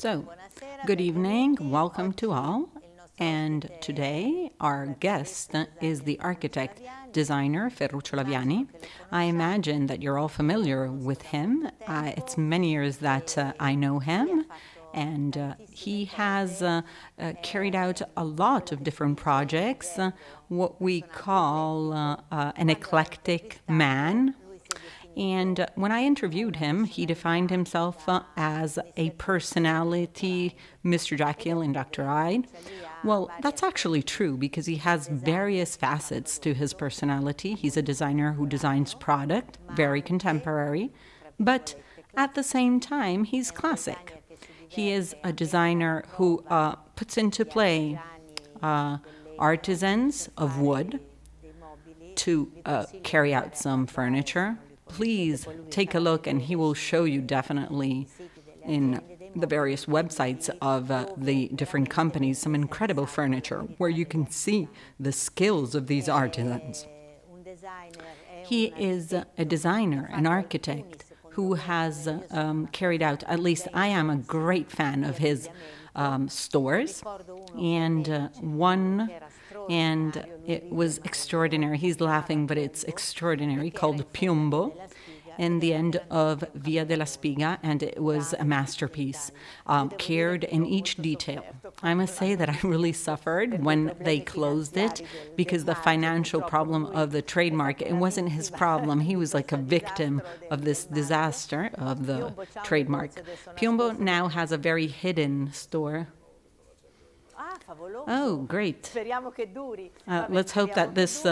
So, good evening, welcome to all. And today our guest is the architect designer Ferruccio Laviani. I imagine that you're all familiar with him. It's many years that I know him, and he has carried out a lot of different projects, what we call an eclectic man. And when I interviewed him, he defined himself as a personality, Mr. Jekyll and Dr. Hyde. Well, that's actually true because he has various facets to his personality. He's a designer who designs product, very contemporary, but at the same time, he's classic. He is a designer who puts into play artisans of wood to carry out some furniture. Please take a look, and he will show you definitely in the various websites of the different companies some incredible furniture where you can see the skills of these artisans. He is a designer, an architect who has carried out, at least I am a great fan of his stores, and it was extraordinary. He's laughing, but it's extraordinary, called Piombo, in the end of Via della Spiga, and it was a masterpiece, cared in each detail. I must say that I really suffered when they closed it because the financial problem of the trademark, it wasn't his problem. He was like a victim of this disaster of the trademark. Piombo now has a very hidden store. Oh, great. Let's hope that this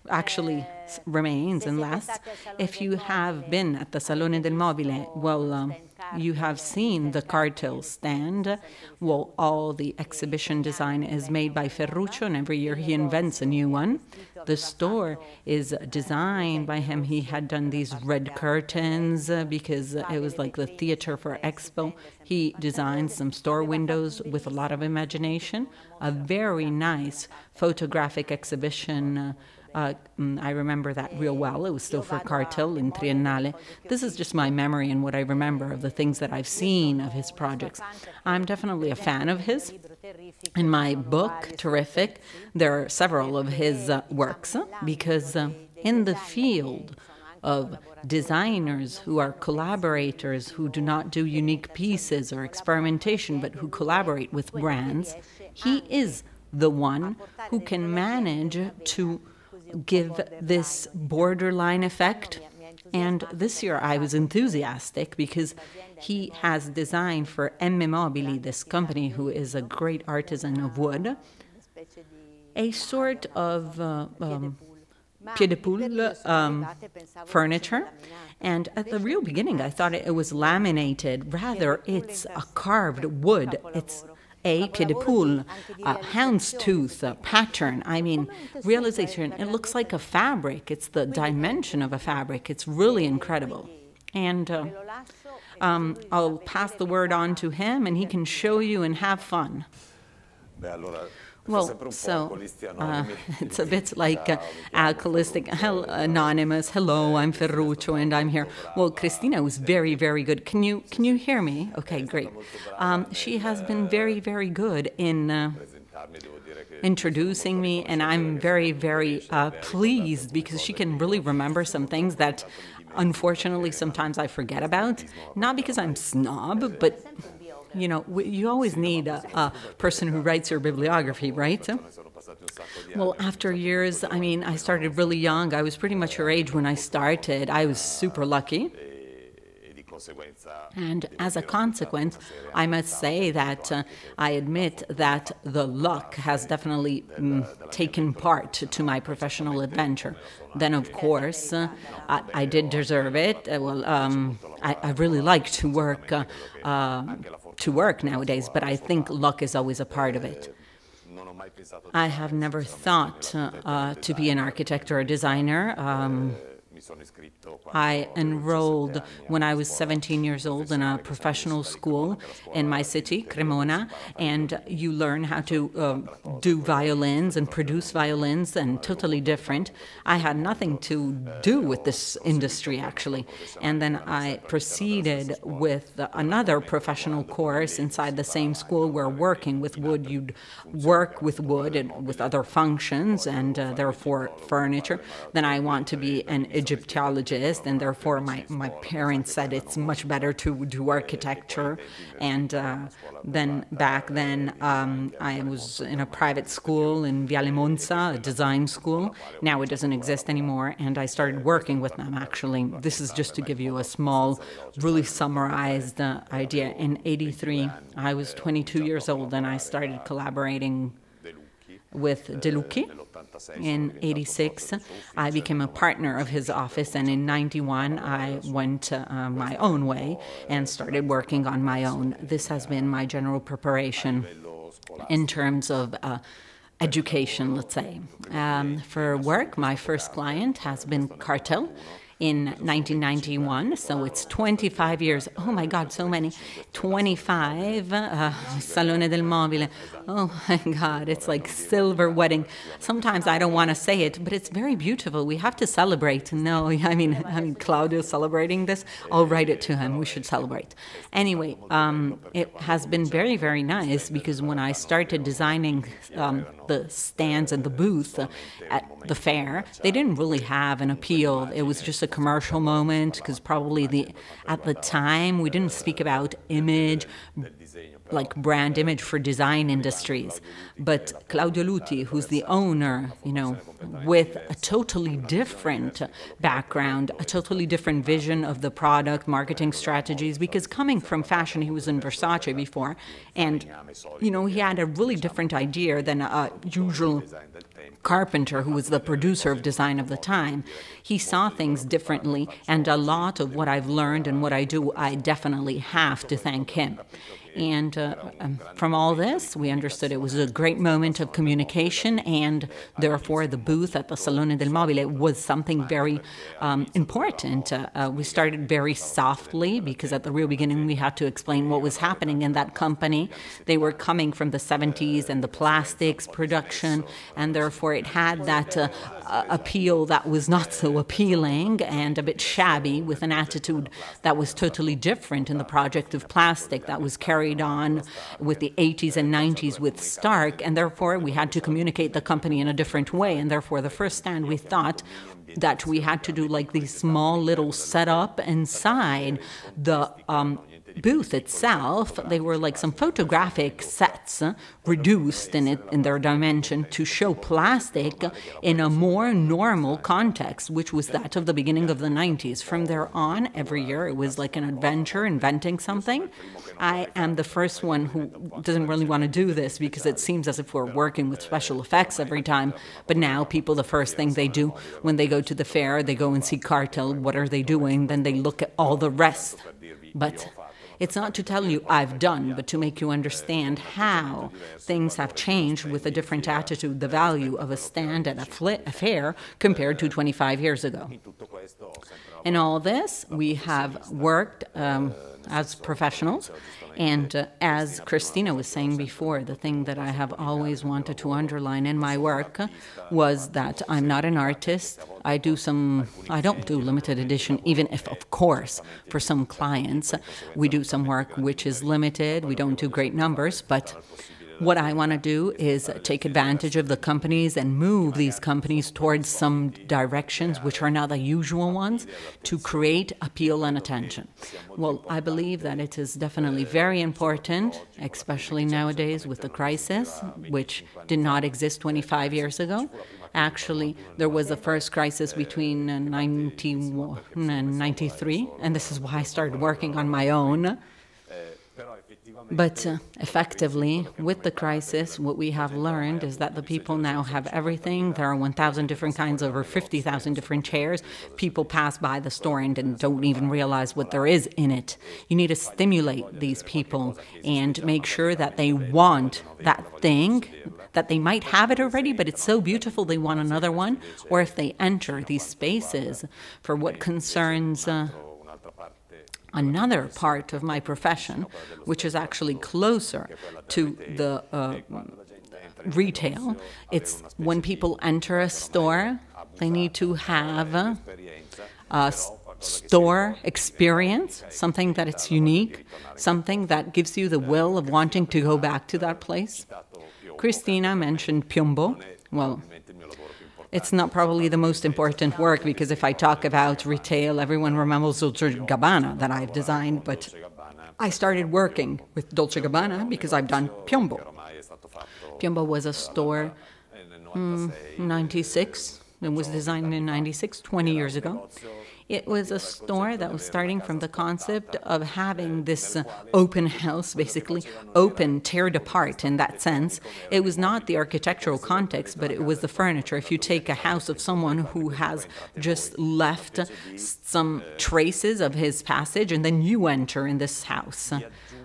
actually remains and lasts. If you have been at the Salone del Mobile, well, you have seen the cartel stand. Well, all the exhibition design is made by Ferruccio, and every year he invents a new one. The store is designed by him. He had done these red curtains because it was like the theater for Expo. He designed some store windows with a lot of imagination. A very nice photographic exhibition. I remember that real well. It was still for Cartel in Triennale. This is just my memory and what I remember of the things that I've seen of his projects. I'm definitely a fan of his. In my book, Terrific, there are several of his works because in the field of designers who are collaborators, who do not do unique pieces or experimentation, but who collaborate with brands, he is the one who can manage to give this borderline effect. And this year I was enthusiastic because he has designed for M. Mobili, this company who is a great artisan of wood, a sort of pied-de-poule furniture. And at the real beginning I thought it was laminated. Rather, it's a carved wood. It's a pied-de-poule, houndstooth pattern. I mean, realization, it looks like a fabric. It's the dimension of a fabric. It's really incredible. And I'll pass the word on to him, and he can show you and have fun. Well, so it's a bit like alcoholistic, anonymous. Hello, I'm Ferruccio, and I'm here. Well, Cristina was very, very good. Can you hear me? Okay, great. She has been very, very good in introducing me, and I'm very, very pleased because she can really remember some things that, unfortunately, sometimes I forget about. Not because I'm snob, but you know, you always need a person who writes your bibliography, right? Well, after years, I mean, I started really young. I was pretty much her age when I started. I was super lucky. And as a consequence, I must say that I admit that the luck has definitely taken part to my professional adventure. Then, of course, I did deserve it. I really like to work nowadays, but I think luck is always a part of it. I have never thought to be an architect or a designer. I enrolled when I was 17 years old in a professional school in my city, Cremona, and you learn how to do violins and produce violins, and totally different. I had nothing to do with this industry, actually. And then I proceeded with another professional course inside the same school where working with wood, you'd work with wood and with other functions and therefore furniture. Then I want to be an Egyptologist, and therefore my parents said it's much better to do architecture. And then back then I was in a private school in Viale Monza, a design school. Now it doesn't exist anymore, and I started working with them, actually. This is just to give you a small, really summarized idea. In '83, I was 22 years old, and I started collaborating with De Lucchi. In '86, I became a partner of his office, and in '91, I went my own way and started working on my own. This has been my general preparation in terms of education, let's say. For work, my first client has been Cartel in 1991, so it's 25 years. Oh my God, so many. 25, Salone del Mobile. Oh my God, it's like silver wedding. Sometimes I don't want to say it, but it's very beautiful. We have to celebrate. No, I mean, Claudio's celebrating this. I'll write it to him. We should celebrate. Anyway, it has been very, very nice, because when I started designing the stands and the booth at the fair, they didn't really have an appeal. It was just a commercial moment, because probably at the time we didn't speak about image, like brand image for design industries. But Claudio Luti, who's the owner, with a totally different background, a totally different vision of the product, marketing strategies, because coming from fashion, he was in Versace before, and, he had a really different idea than a usual carpenter who was the producer of design of the time. He saw things differently, and a lot of what I've learned and what I do, I definitely have to thank him. And from all this, we understood it was a great moment of communication, and therefore the booth at the Salone del Mobile was something very important. We started very softly, because at the real beginning we had to explain what was happening in that company. They were coming from the 70s and the plastics production, and therefore it had that appeal that was not so appealing and a bit shabby, with an attitude that was totally different in the project of plastic that was carried on with the 80s and 90s with Stark, and therefore we had to communicate the company in a different way. And therefore the first stand, we thought that we had to do like these small little setup inside the booth itself. They were like some photographic sets, reduced in their dimension, to show plastic in a more normal context, which was that of the beginning of the 90s. From there on, every year it was like an adventure, inventing something. I am the first one who doesn't really want to do this, because it seems as if we're working with special effects every time. But now people, the first thing they do when they go to the fair, they go and see Cartel. What are they doing? Then they look at all the rest. But it's not to tell you I've done, but to make you understand how things have changed with a different attitude, the value of a stand at a fair compared to 25 years ago. In all this, we have worked as professionals, and as Christina was saying before, the thing that I have always wanted to underline in my work was that I'm not an artist. I don't do limited edition, even if, of course, for some clients, we do some work which is limited. We don't do great numbers, but what I want to do is take advantage of the companies and move these companies towards some directions which are not the usual ones, to create appeal and attention. Well, I believe that it is definitely very important, especially nowadays with the crisis, which did not exist 25 years ago. Actually, there was a first crisis between 91 and 93, and this is why I started working on my own. But effectively, with the crisis, what we have learned is that the people now have everything. There are 1,000 different kinds, over 50,000 different chairs. People pass by the store and don't even realize what there is in it. You need to stimulate these people and make sure that they want that thing, that they might have it already, but it's so beautiful they want another one. Or if they enter these spaces, for what concerns another part of my profession, which is actually closer to the retail, it's when people enter a store, they need to have a store experience, something that it's unique, something that gives you the will of wanting to go back to that place. Cristina mentioned Piombo. Well, it's not probably the most important work, because if I talk about retail, everyone remembers Dolce & Gabbana that I've designed, but I started working with Dolce & Gabbana because I've done Piombo. Piombo was a store 96. It was designed in 96, 20 years ago. It was a store that was starting from the concept of having this open house, basically open, teared apart in that sense. It was not the architectural context, but it was the furniture. If you take a house of someone who has just left some traces of his passage, and then you enter in this house,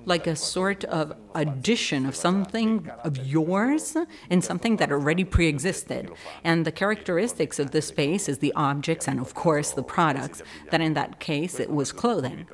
like a sort of addition of something of yours in something that already pre-existed. And the characteristics of this space is the objects and, of course, the products, that in that case it was clothing.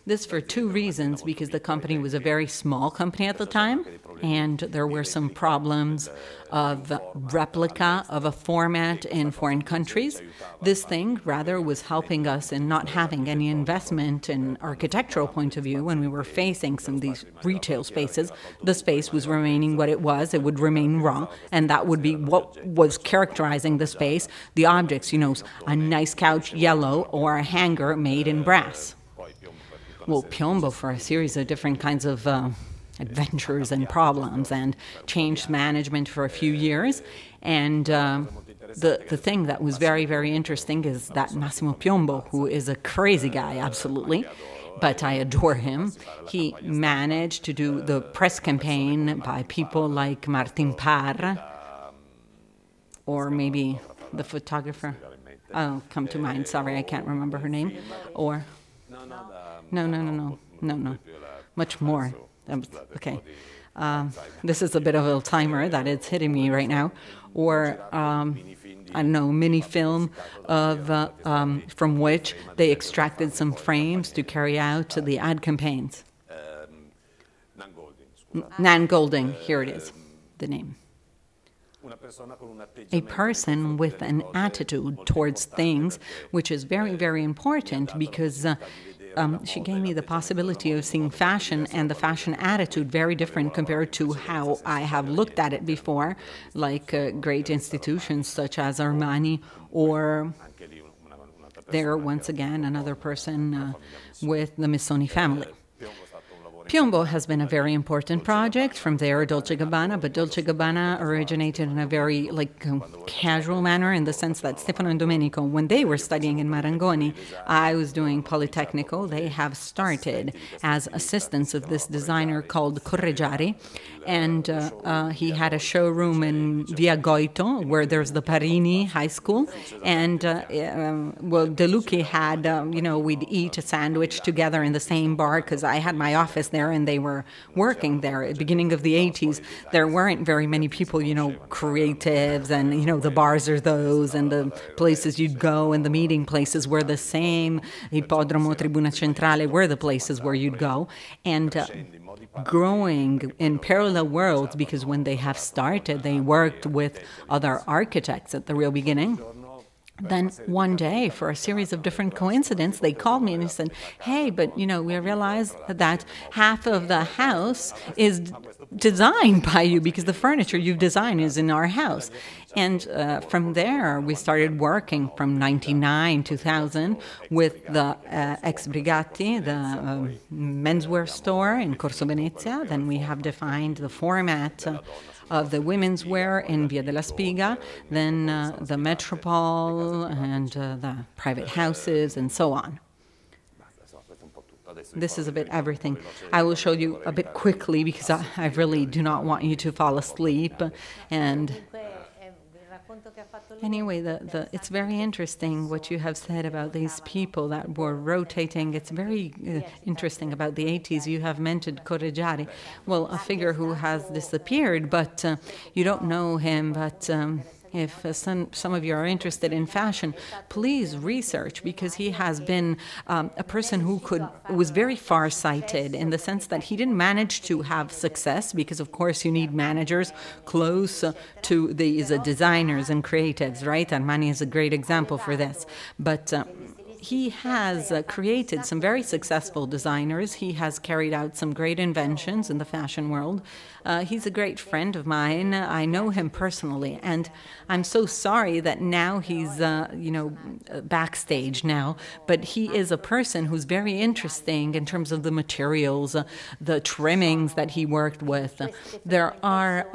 This for two reasons, because the company was a very small company at the time, and there were some problems of replica of a format in foreign countries. This thing, rather, was helping us in not having any investment in architectural point of view. When we were facing some of these retail spaces, the space was remaining what it was. It would remain raw, and that would be what was characterizing the space. The objects, you know, a nice couch, yellow, or a hanger made in brass. Well, Piombo, for a series of different kinds of adventures and problems, and changed management for a few years. And the thing that was very, very interesting is that Massimo Piombo, who is a crazy guy, absolutely, but I adore him, he managed to do the press campaign by people like Martin Parr, or maybe the photographer. Oh, come to mind, sorry, I can't remember her name. Or, no, much more. Okay, this is a bit of a timer that it's hitting me right now. Or, I don't know, mini film of, from which they extracted some frames to carry out the ad campaigns. Nan Golding, here it is, the name. A person with an attitude towards things, which is very, very important, because she gave me the possibility of seeing fashion and the fashion attitude very different compared to how I have looked at it before, like great institutions such as Armani, or there, once again, another person with the Missoni family. Piombo has been a very important project. From there, Dolce & Gabbana, but Dolce & Gabbana originated in a very casual manner, in the sense that Stefano and Domenico, when they were studying in Marangoni, I was doing Politecnico. They have started as assistants of this designer called Correggiari, and he had a showroom in Via Goito, where there's the Parini High School, and well, De Lucchi had, we'd eat a sandwich together in the same bar, because I had my office there and they were working there. At the beginning of the 80s, there weren't very many people, creatives, and, the bars are those, and the places you'd go and the meeting places were the same. Ippodromo, Tribuna Centrale were the places where you'd go. And growing in parallel worlds, because when they have started, they worked with other architects at the real beginning. Then one day, for a series of different coincidences, they called me and they said, hey, but, we realized that half of the house is designed by you, because the furniture you've designed is in our house. And from there, we started working from 99, 2000 with the Ex Brigatti, the menswear store in Corso Venezia. Then we have defined the format of the women's wear in Via della Spiga, then the Metropole and the private houses and so on. This is a bit everything. I will show you a bit quickly because I really do not want you to fall asleep. And anyway, it's very interesting what you have said about these people that were rotating. It's very interesting about the 80s. You have mentioned Correggiari, well, a figure who has disappeared, but you don't know him, but if some of you are interested in fashion, please research, because he has been a person who was very far-sighted in the sense that he didn't manage to have success, because of course you need managers close to these designers and creatives, right? Armani is a great example for this. But he has created some very successful designers. He has carried out some great inventions in the fashion world. He's a great friend of mine. I know him personally, and I'm so sorry that now he's, backstage now. But he is a person who's very interesting in terms of the materials, the trimmings that he worked with. There are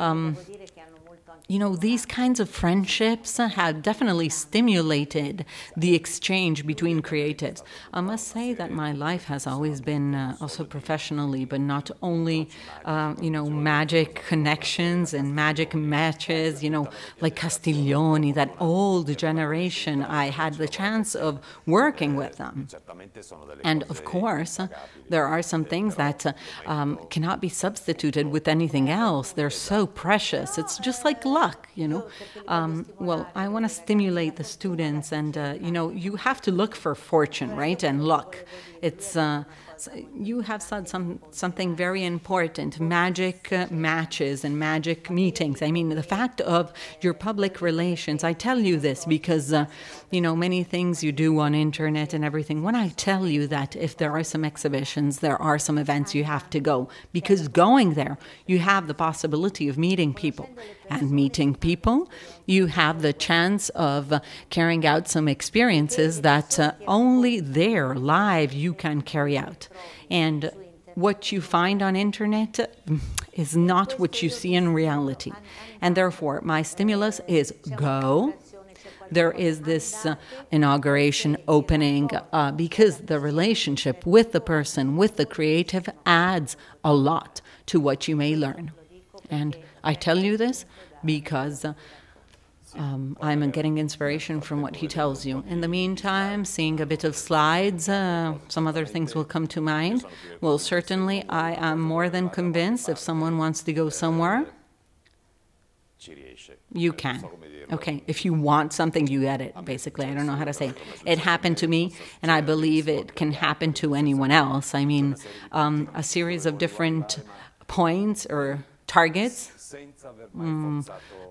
these kinds of friendships have definitely stimulated the exchange between creatives. I must say that my life has always been also professionally, but not only, magic connections and magic matches, like Castiglioni, that old generation. I had the chance of working with them. And of course, there are some things that cannot be substituted with anything else. They're so precious. It's just like luck, Well, I want to stimulate the students, and, you have to look for fortune, right, and luck. It's you have said something very important, magic matches and magic meetings. I mean, the fact of your public relations. I tell you this because, many things you do on internet and everything. When I tell you that if there are some exhibitions, there are some events, you have to go. Because going there, you have the possibility of meeting people. And meeting people, you have the chance of carrying out some experiences that only there, live, you can carry out. And what you find on internet is not what you see in reality. And therefore, my stimulus is go. There is this inauguration opening because the relationship with the person, with the creative, adds a lot to what you may learn. And I tell you this because I'm getting inspiration from what he tells you. In the meantime, seeing a bit of slides, some other things will come to mind. Well, certainly, I am more than convinced if someone wants to go somewhere, you can. Okay, if you want something, you get it, basically. I don't know how to say it. It happened to me, and I believe it can happen to anyone else. I mean, a series of different points or targets.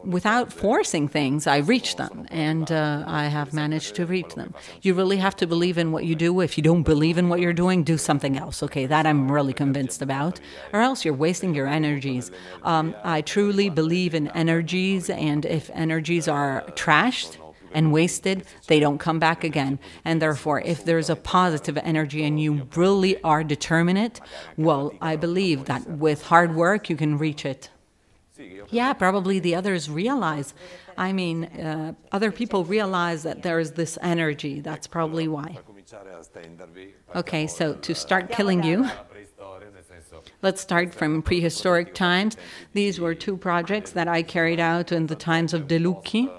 Without forcing things, I reach them, and I have managed to reach them. You really have to believe in what you do. If you don't believe in what you're doing, do something else, okay? That I'm really convinced about, or else you're wasting your energies. I truly believe in energies, and if energies are trashed and wasted, they don't come back again. And therefore, if there's a positive energy and you really are determined, well, I believe that with hard work, you can reach it. Yeah, probably the others realize. I mean, other people realize that there is this energy. That's probably why. Okay, so to start killing you, let's start from prehistoric times. These were two projects that I carried out in the times of De Lucchi.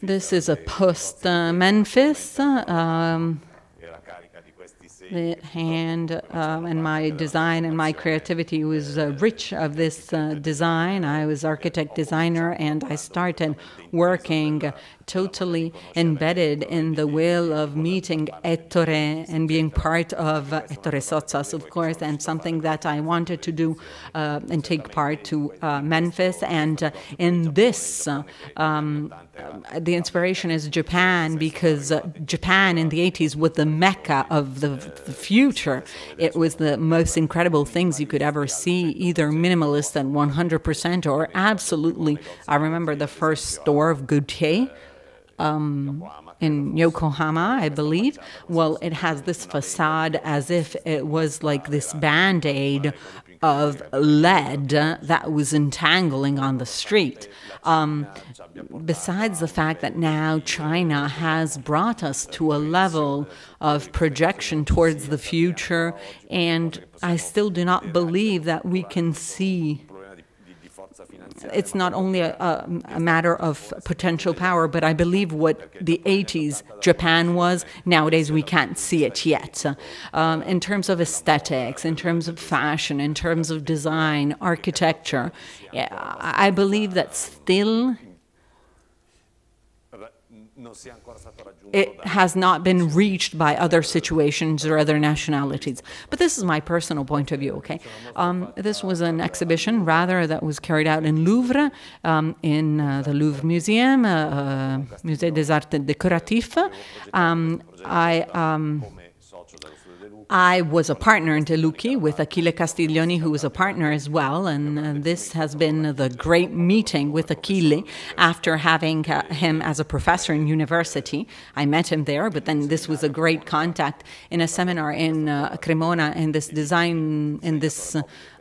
This is a post-Memphis. The hand and my design and my creativity was rich of this design. I was architect designer, and I started working totally embedded in the will of meeting Ettore and being part of Ettore Sozzas, of course, and something that I wanted to do and take part to Memphis. And in this, the inspiration is Japan, because Japan in the 80s was the mecca of the future. It was the most incredible things you could ever see, either minimalist and 100% or absolutely. I remember the first store of Gautier in Yokohama, I believe. Well, it has this facade as if it was like this Band-Aid of lead that was entangling on the street. Besides the fact that now China has brought us to a level of projection towards the future, and I still do not believe that we can see. It's not only a matter of potential power, but I believe what the 80s Japan was, nowadays we can't see it yet. In terms of aesthetics, in terms of fashion, in terms of design, architecture, I believe that still it has not been reached by other situations or other nationalities. But this is my personal point of view, okay? This was an exhibition, rather, that was carried out in Louvre, in the Louvre Museum, Musée des Arts Décoratifs. I was a partner in De Lucchi with Achille Castiglioni, who was a partner as well, and this has been the great meeting with Achille after having him as a professor in university. I met him there, but then this was a great contact in a seminar in Cremona, in this design, in this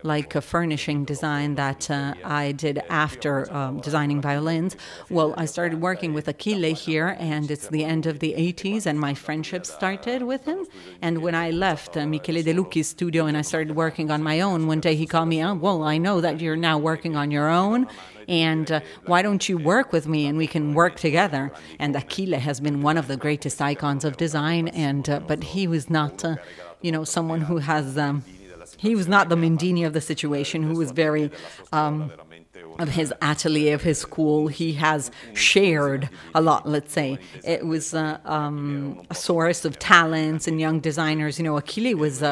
like a furnishing design that I did after designing violins. Well, I started working with Achille here, and it's the end of the 80s, and my friendship started with him. And when I left Michele De Lucchi's studio and I started working on my own, one day he called me, well, I know that you're now working on your own, and why don't you work with me and we can work together? And Achille has been one of the greatest icons of design, and but he was not, someone who has... he was not the Mendini of the situation, who was very, of his atelier, of his school. He has shared a lot, let's say. It was a source of talents and young designers. Achille was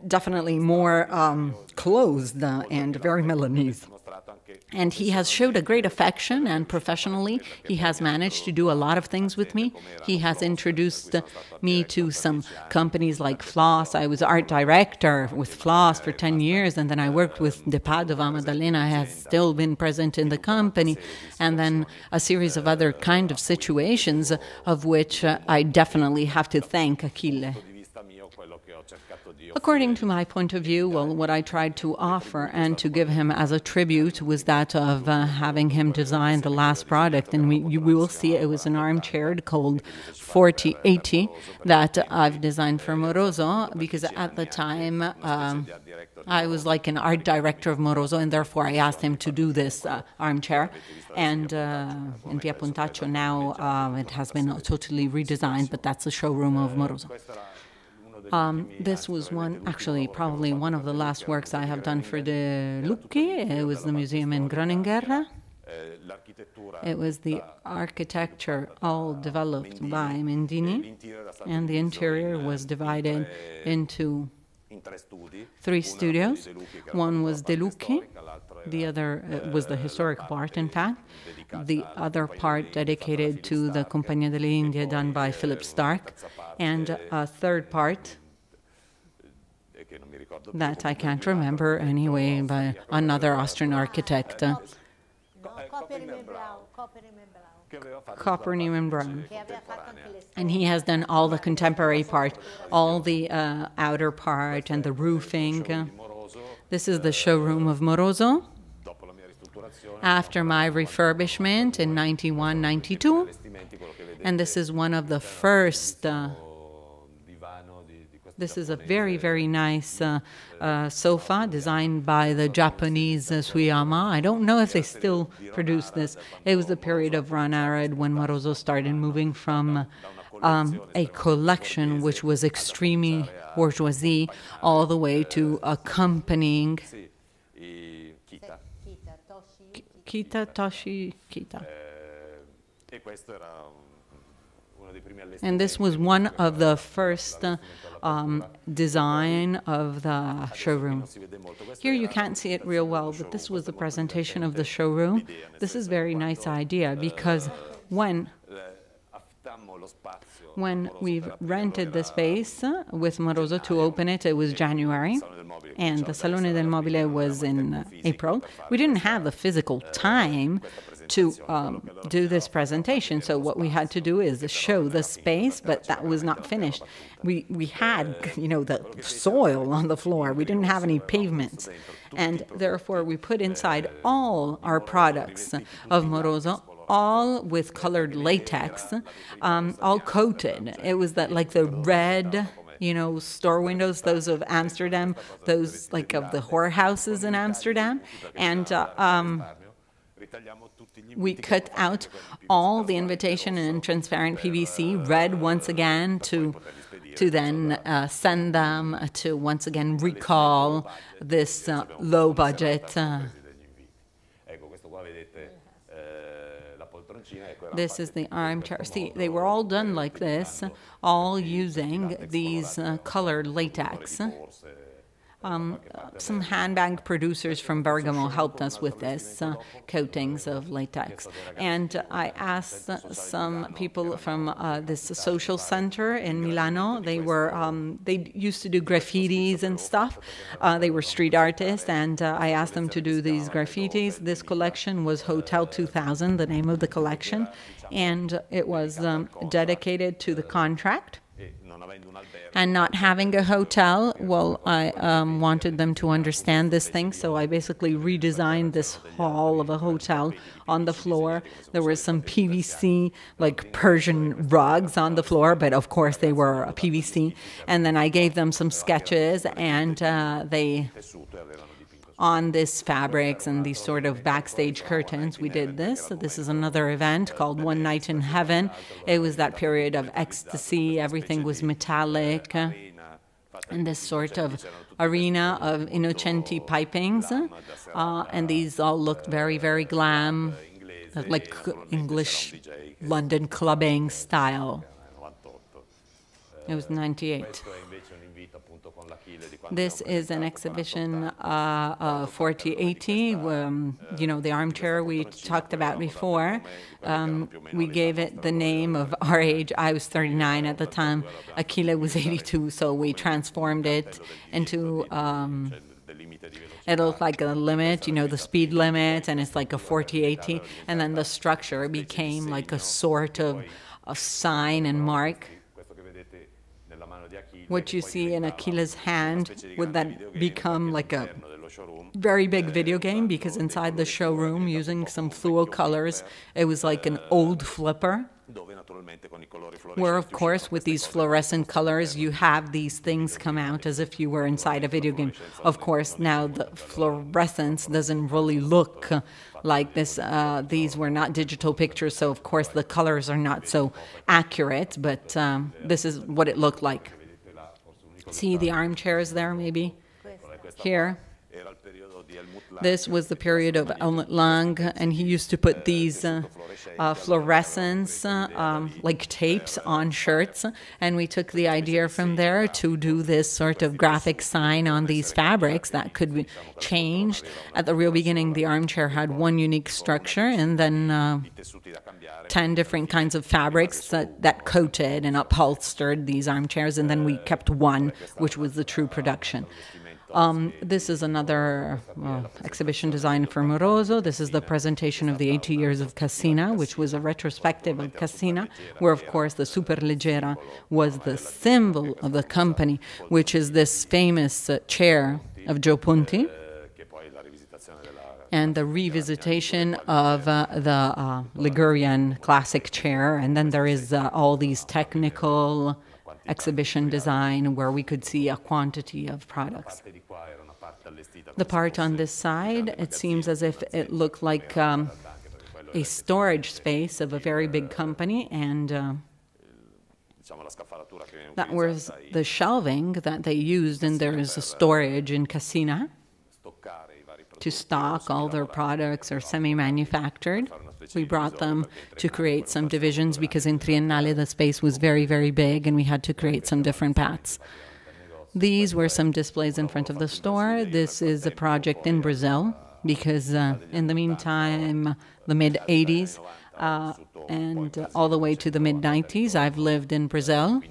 definitely more closed and very Milanese. And he has showed a great affection, and professionally, he has managed to do a lot of things with me. He has introduced me to some companies like Floss. I was art director with Floss for 10 years, and then I worked with De Padova. Maddalena has still been present in the company, and then a series of other kind of situations, of which I definitely have to thank Achille. According to my point of view, well, what I tried to offer and to give him as a tribute was that of having him design the last product. And we will see it was an armchair called 4080 that I've designed for Moroso, because at the time I was like an art director of Moroso, and therefore I asked him to do this armchair. And in Via Pontaccio now it has been totally redesigned, but that's the showroom of Moroso. This was probably one of the last works I have done for De Lucchi. It was the museum in Groninger. It was the architecture all developed by Mendini, and the interior was divided into 3 studios. One was De Lucchi, the other was the historic part, in fact. The other part dedicated to the Compagnia delle Indie, done by Philip Stark, and a third part that I can't remember anyway, by another Austrian architect. Copperniman Brown. And he has done all the contemporary part, all the outer part and the roofing. This is the showroom of Moroso. After my refurbishment in 91, 92. And this is one of the first... This is a very, very nice sofa designed by the Japanese Suyama. I don't know if they still produce this. It was the period of Ron Arad when Moroso started moving from a collection which was extremely bourgeoisie all the way to accompanying Kita. And this was one of the first design of the showroom. Here you can't see it real well, but this was the presentation of the showroom. This is a very nice idea, because when we've rented the space with Moroso to open it, it was January, and the Salone del Mobile was in April. We didn't have the physical time to do this presentation. So what we had to do is show the space, but that was not finished. We had, the soil on the floor. We didn't have any pavements. And therefore, we put inside all our products of Moroso, all with colored latex, all coated. It was like the red, store windows, those of Amsterdam, those like of the whorehouses in Amsterdam. And we cut out all the invitation in transparent PVC, red once again, to then send them to once again recall this low budget. This is the armchair. See, they were all done like this, all using these colored latex. Some handbag producers from Bergamo helped us with this, coatings of latex. And I asked some people from this social center in Milano. They used to do graffitis and stuff. They were street artists, and I asked them to do these graffitis. This collection was Hotel 2000, the name of the collection, and it was dedicated to the contract. And not having a hotel, well, I wanted them to understand this thing, so I basically redesigned this hall of a hotel on the floor. There was some PVC, like Persian rugs on the floor, but of course they were PVC. And then I gave them some sketches, and they... on these fabrics and these sort of backstage curtains, we did this. So this is another event called One Night in Heaven. It was that period of ecstasy. Everything was metallic. And this sort of arena of Innocenti pipings. And these all looked very, very glam, like English London clubbing style. It was 98. This is an exhibition of 4080, the armchair we talked about before. We gave it the name of our age. I was 39 at the time. Achille was 82, so we transformed it into... it looked like a limit, the speed limit, and it's like a 4080. And then the structure became like a sort of a sign and mark. What you see in Achille's hand, would that become like a very big video game? Because inside the showroom, using some fluo colors, it was like an old flipper, where, of course, with these fluorescent colors, you have these things come out as if you were inside a video game. Of course, now the fluorescence doesn't really look like this. These were not digital pictures, so of course the colors are not so accurate, but this is what it looked like. See the armchairs there, maybe? Here. This was the period of Helmut Lang, and he used to put these fluorescence, like tapes on shirts, and we took the idea from there to do this sort of graphic sign on these fabrics that could be changed. At the real beginning, the armchair had one unique structure, and then 10 different kinds of fabrics that coated and upholstered these armchairs, and then we kept one, which was the true production. This is another exhibition designed for Moroso. This is the presentation of the 80 years of Cassina, which was a retrospective of Cassina, where, of course, the Superleggera was the symbol of the company, which is this famous chair of Gio Ponti, and the revisitation of the Ligurian classic chair. And then there is all these technical exhibition design where we could see a quantity of products. The part on this side, it seems as if it looked like a storage space of a very big company, and that was the shelving that they used, and there is a storage in Cassina to stock all their products or semi-manufactured. We brought them to create some divisions because in Triennale the space was very, very big and we had to create some different paths. These were some displays in front of the store. This is a project in Brazil because in the meantime, the mid-80s and all the way to the mid-90s, I've lived in Brazil.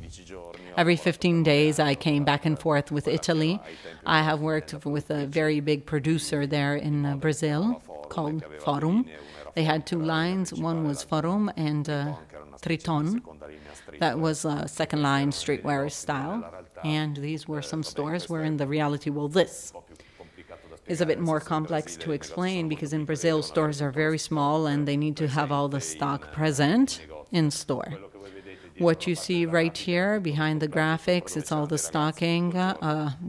Every 15 days, I came back and forth with Italy. I have worked with a very big producer there in Brazil called Forum. They had two lines. One was Forum and Triton. That was second line streetwear style. And these were some stores where in the reality, well, this is a bit more complex to explain because in Brazil, stores are very small and they need to have all the stock present in store. What you see right here behind the graphics, it's all the stocking,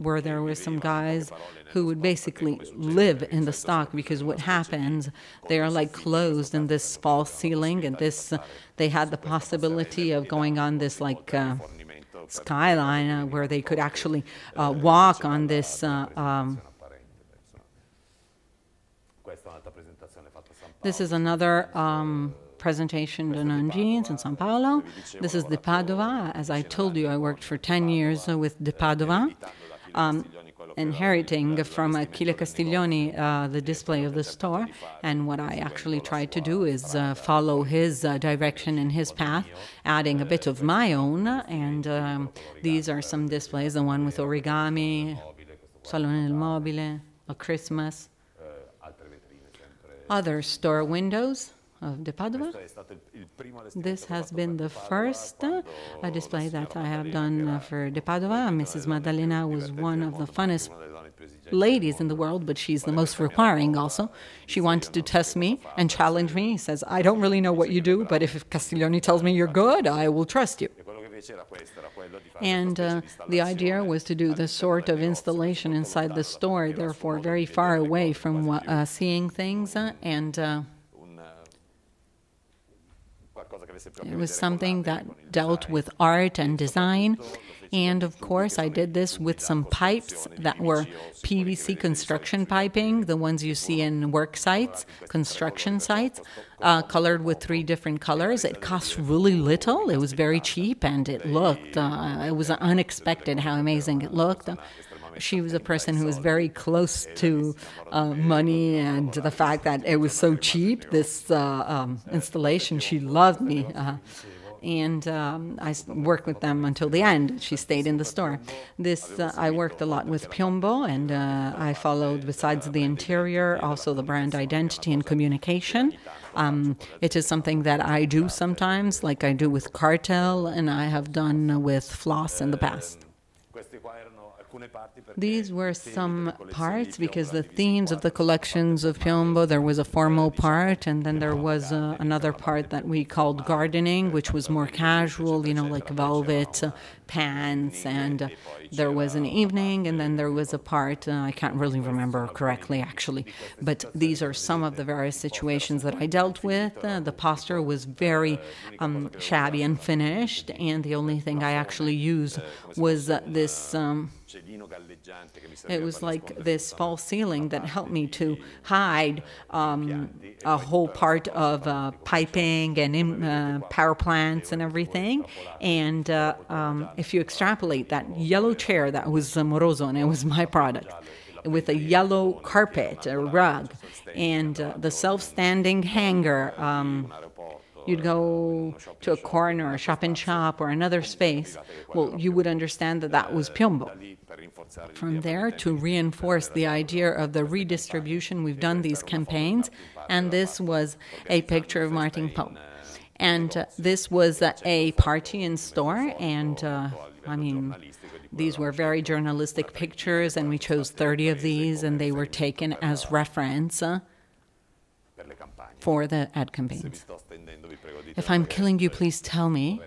where there were some guys who would basically live in the stock because what happens, they are like closed in this false ceiling, and this they had the possibility of going on this like skyline where they could actually walk on this. This is another presentation done on jeans in São Paulo. This is De Padova. As I told you, I worked for 10 years with De Padova, inheriting from Achille Castiglioni the display of the store. And what I actually tried to do is follow his direction and his path, adding a bit of my own. And these are some displays, the one with origami, Salone del Mobile, a Christmas, other store windows of De Padova. This has been the first display that I have done for De Padova. Mrs. Maddalena was one of the funnest ladies in the world, but she's the most requiring also. She wanted to test me and challenge me. He says, I don't really know what you do, but if Castiglioni tells me you're good, I will trust you. And the idea was to do this sort of installation inside the store, therefore very far away from seeing things, and it was something that dealt with art and design. And of course, I did this with some pipes that were PVC construction piping, the ones you see in work sites, construction sites, colored with 3 different colors. It cost really little. It was very cheap, and it looked, it was unexpected how amazing it looked. She was a person who was very close to money and the fact that it was so cheap, this installation. She loved me. And I worked with them until the end. She stayed in the store. I worked a lot with Piombo, and I followed, besides the interior, also the brand identity and communication. It is something that I do sometimes, like I do with Cartel, and I have done with Floss in the past. These were some parts because the themes of the collections of Piombo, there was a formal part, and then there was another part that we called gardening, which was more casual, you know, like velvet pants, and there was an evening, and then there was a part, I can't really remember correctly actually, but these are some of the various situations that I dealt with. The posture was very shabby and finished, and the only thing I actually used was this it was like this false ceiling that helped me to hide a whole part of piping and power plants and everything. And if you extrapolate that yellow chair that was Moroso, and it was my product, with a yellow carpet, a rug, and the self-standing hanger, you'd go to a corner, a shop-in-shop, or another space, well, you would understand that that was Piombo. From there, to reinforce the idea of the redistribution, we've done these campaigns, and this was a picture of Martin Poe. And this was a party in store, and I mean, these were very journalistic pictures, and we chose 30 of these, and they were taken as reference for the ad campaigns. If I'm killing you, please tell me.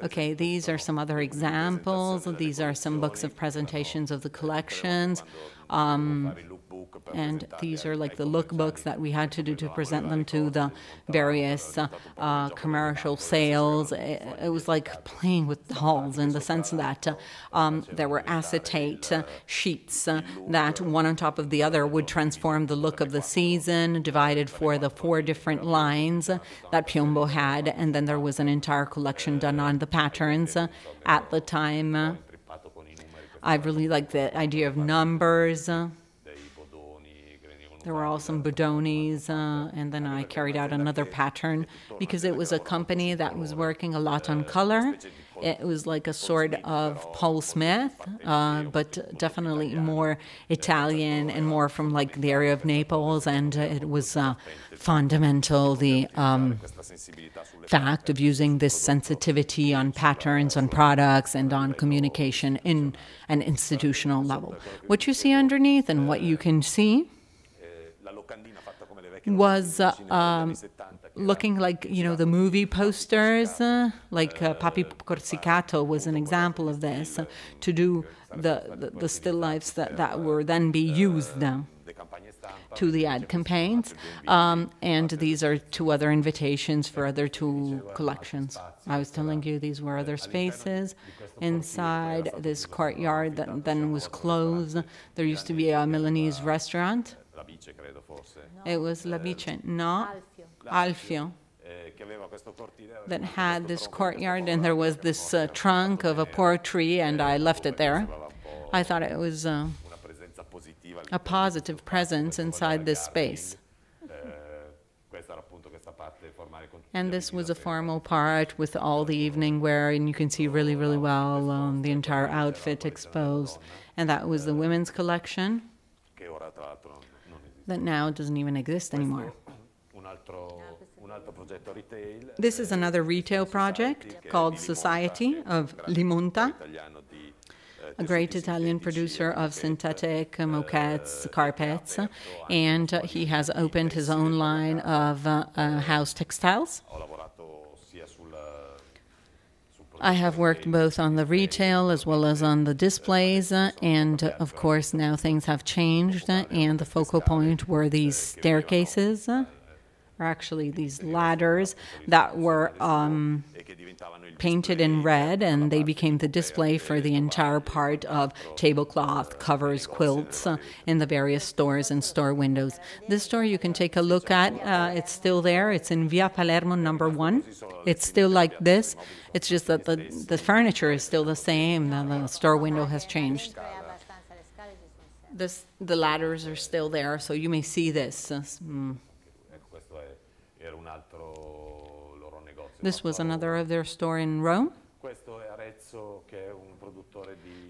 Okay, these are some other examples. These are some books of presentations of the collections. And these are like the lookbooks that we had to do to present them to the various commercial sales. It was like playing with dolls in the sense that there were acetate sheets that one on top of the other would transform the look of the season, divided for the 4 different lines that Piombo had, and then there was an entire collection done on the patterns at the time. I really liked the idea of numbers. There were all some Bodonis, and then I carried out another pattern because it was a company that was working a lot on color, It was like a sort of Paul Smith, but definitely more Italian and more from like the area of Naples, and it was fundamental, the fact of using this sensitivity on patterns, on products, and on communication in an institutional level. What you see underneath and what you can see was looking like, you know, the movie posters, like Papi Corsicato was an example of this, to do the still lifes that were then be used to the ad campaigns. And these are two other invitations for other two collections. I was telling you these were other spaces inside this courtyard that then was closed. There used to be a Milanese restaurant. It was La Bice, no, Alfio, that had this courtyard, and there was this trunk of a poor tree, and I left it there. I thought it was a positive presence inside this space. And this was a formal part with all the evening wear, and you can see really, really well the entire outfit exposed. And that was the women's collection that now doesn't even exist anymore. This is another retail project called Society of Limonta, a great Italian producer of synthetic moquettes, carpets, and he has opened his own line of house textiles. I have worked both on the retail as well as on the displays, and of course now things have changed, and the focal point were these staircases, or actually these ladders that were painted in red, and they became the display for the entire part of tablecloth, covers, quilts in the various stores and store windows. This store you can take a look at. It's still there. It's in Via Palermo number 1. It's still like this. It's just that the furniture is still the same. The store window has changed. The ladders are still there, so you may see this. This was another of their store in Rome.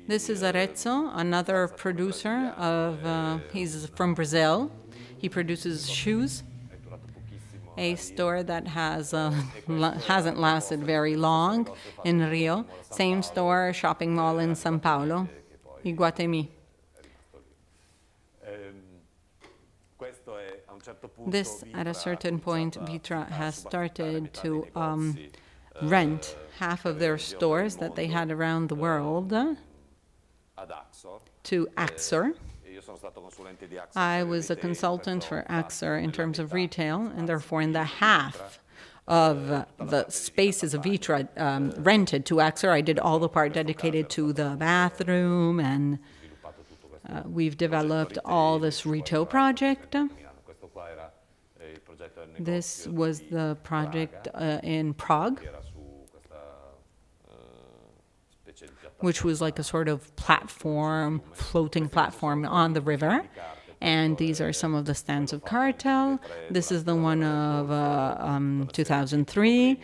This is Arezzo, another producer of, he's from Brazil. He produces shoes. A store that hasn't lasted very long in Rio. Same store, shopping mall in São Paulo, Iguatemi. This, at a certain point, Vitra has started to rent half of their stores that they had around the world to Axor. I was a consultant for Axor in terms of retail, and therefore in the half of the spaces of Vitra rented to Axor, I did all the part dedicated to the bathroom, and we've developed all this retail project. This was the project in Prague, which was like a sort of platform, floating platform on the river. And these are some of the stands of Cartel. This is the one of 2003.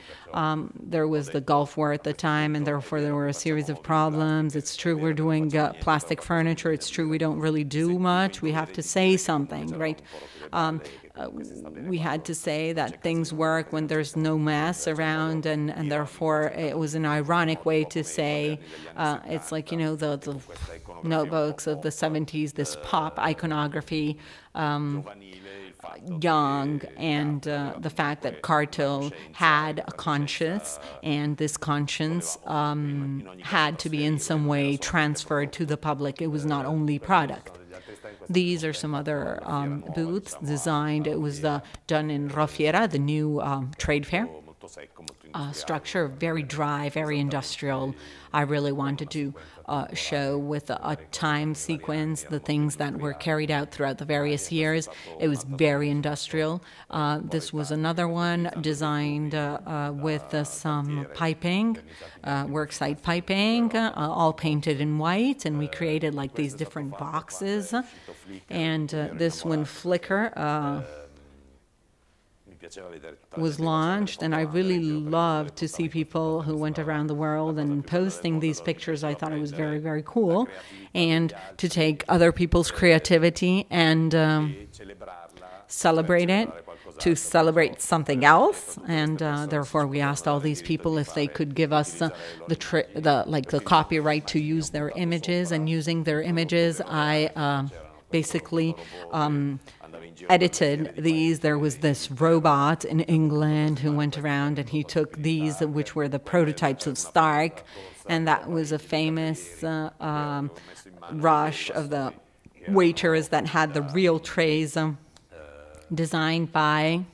There was the Gulf War at the time, and therefore there were a series of problems. It's true we're doing plastic furniture. It's true we don't really do much. We have to say something, right? We had to say that things work when there's no mess around, and therefore it was an ironic way to say it's like, you know, the notebooks of the 70s, this pop iconography, young, and the fact that Cartel had a conscience, and this conscience had to be in some way transferred to the public. It was not only product. These are some other booths designed. It was done in Roffiera, the new trade fair. Structure, very dry, very industrial. I really wanted to show with a time sequence the things that were carried out throughout the various years. It was very industrial. This was another one designed with some piping, worksite piping, all painted in white, and we created like these different boxes. And this one, Flickr, was launched, and I really loved to see people who went around the world and posting these pictures. I thought it was very, very cool, and to take other people's creativity and celebrate it, to celebrate something else, and therefore we asked all these people if they could give us the copyright to use their images. And using their images, I basically edited these. There was this robot in England who went around and he took these, which were the prototypes of Stark, and that was a famous rush of the waiters that had the real trays designed by,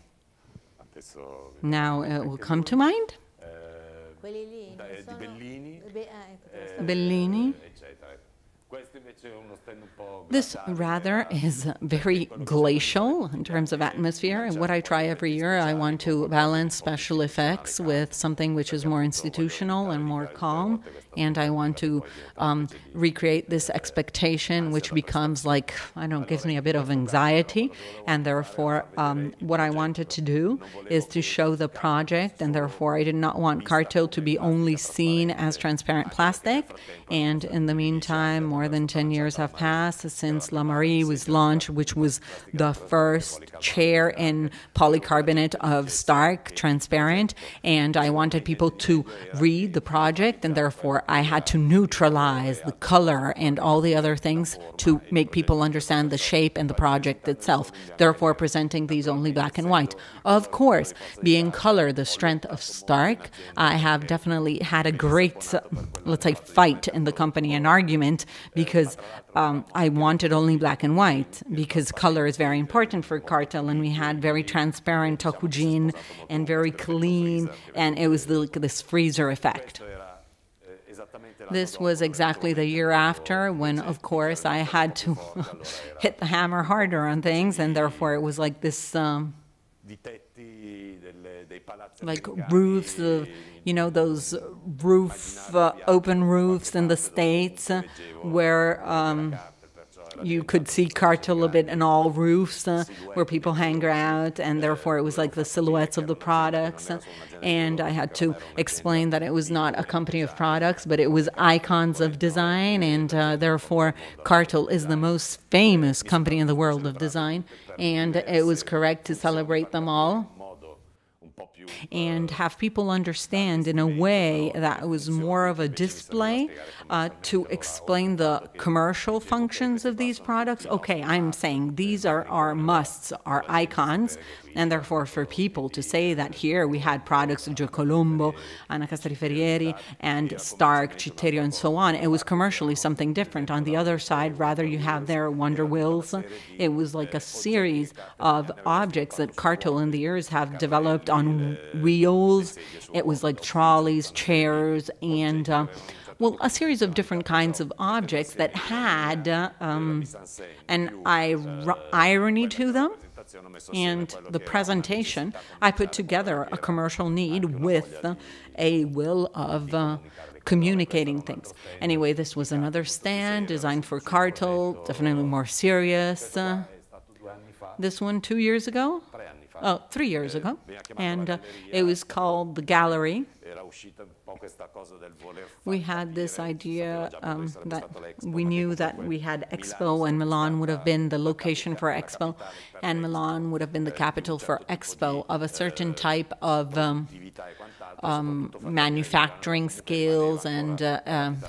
now it will come to mind, Bellini. This rather is very glacial in terms of atmosphere, and what I try every year, I want to balance special effects with something which is more institutional and more calm, and I want to recreate this expectation which becomes like, I don't know, gives me a bit of anxiety, and therefore what I wanted to do is to show the project, and therefore I did not want cartel to be only seen as transparent plastic. And in the meantime, more than 10 years have passed since La Marie was launched, which was the first chair in polycarbonate of Stark, transparent, and I wanted people to read the project, and therefore I had to neutralize the color and all the other things to make people understand the shape and the project itself, therefore presenting these only black and white. Of course, being color the strength of Stark, I have definitely had a great, let's say, fight in the company, an argument, because I wanted only black and white, because color is very important for cartel, and we had very transparent tokujin and very clean, and it was this freezer effect. This was exactly the year after when, of course, I had to hit the hammer harder on things, and therefore it was like this, like roofs, you know, those open roofs in the States where you could see cartel a bit in all roofs where people hang out, and therefore it was like the silhouettes of the products. And I had to explain that it was not a company of products, but it was icons of design, and therefore cartel is the most famous company in the world of design, and it was correct to celebrate them all and have people understand in a way that it was more of a display to explain the commercial functions of these products. Okay, I'm saying these are our musts, our icons, and therefore for people to say that here we had products of Giocolombo, Anna Castriferrieri, and Stark, Citerio, and so on, it was commercially something different. On the other side, rather, you have their Wonder Wheels. It was like a series of objects that cartel in the years have developed on wheels. It was like trolleys, chairs, and well, a series of different kinds of objects that had an irony to them. And the presentation, I put together a commercial need with a will of communicating things. Anyway, this was another stand designed for cartel, definitely more serious. This one 2 years ago? Oh, 3 years ago. And it was called The Gallery. We had this idea that we knew that we had Expo, and Milan would have been the location for Expo, and Milan would have been the capital for Expo of a certain type of manufacturing skills, and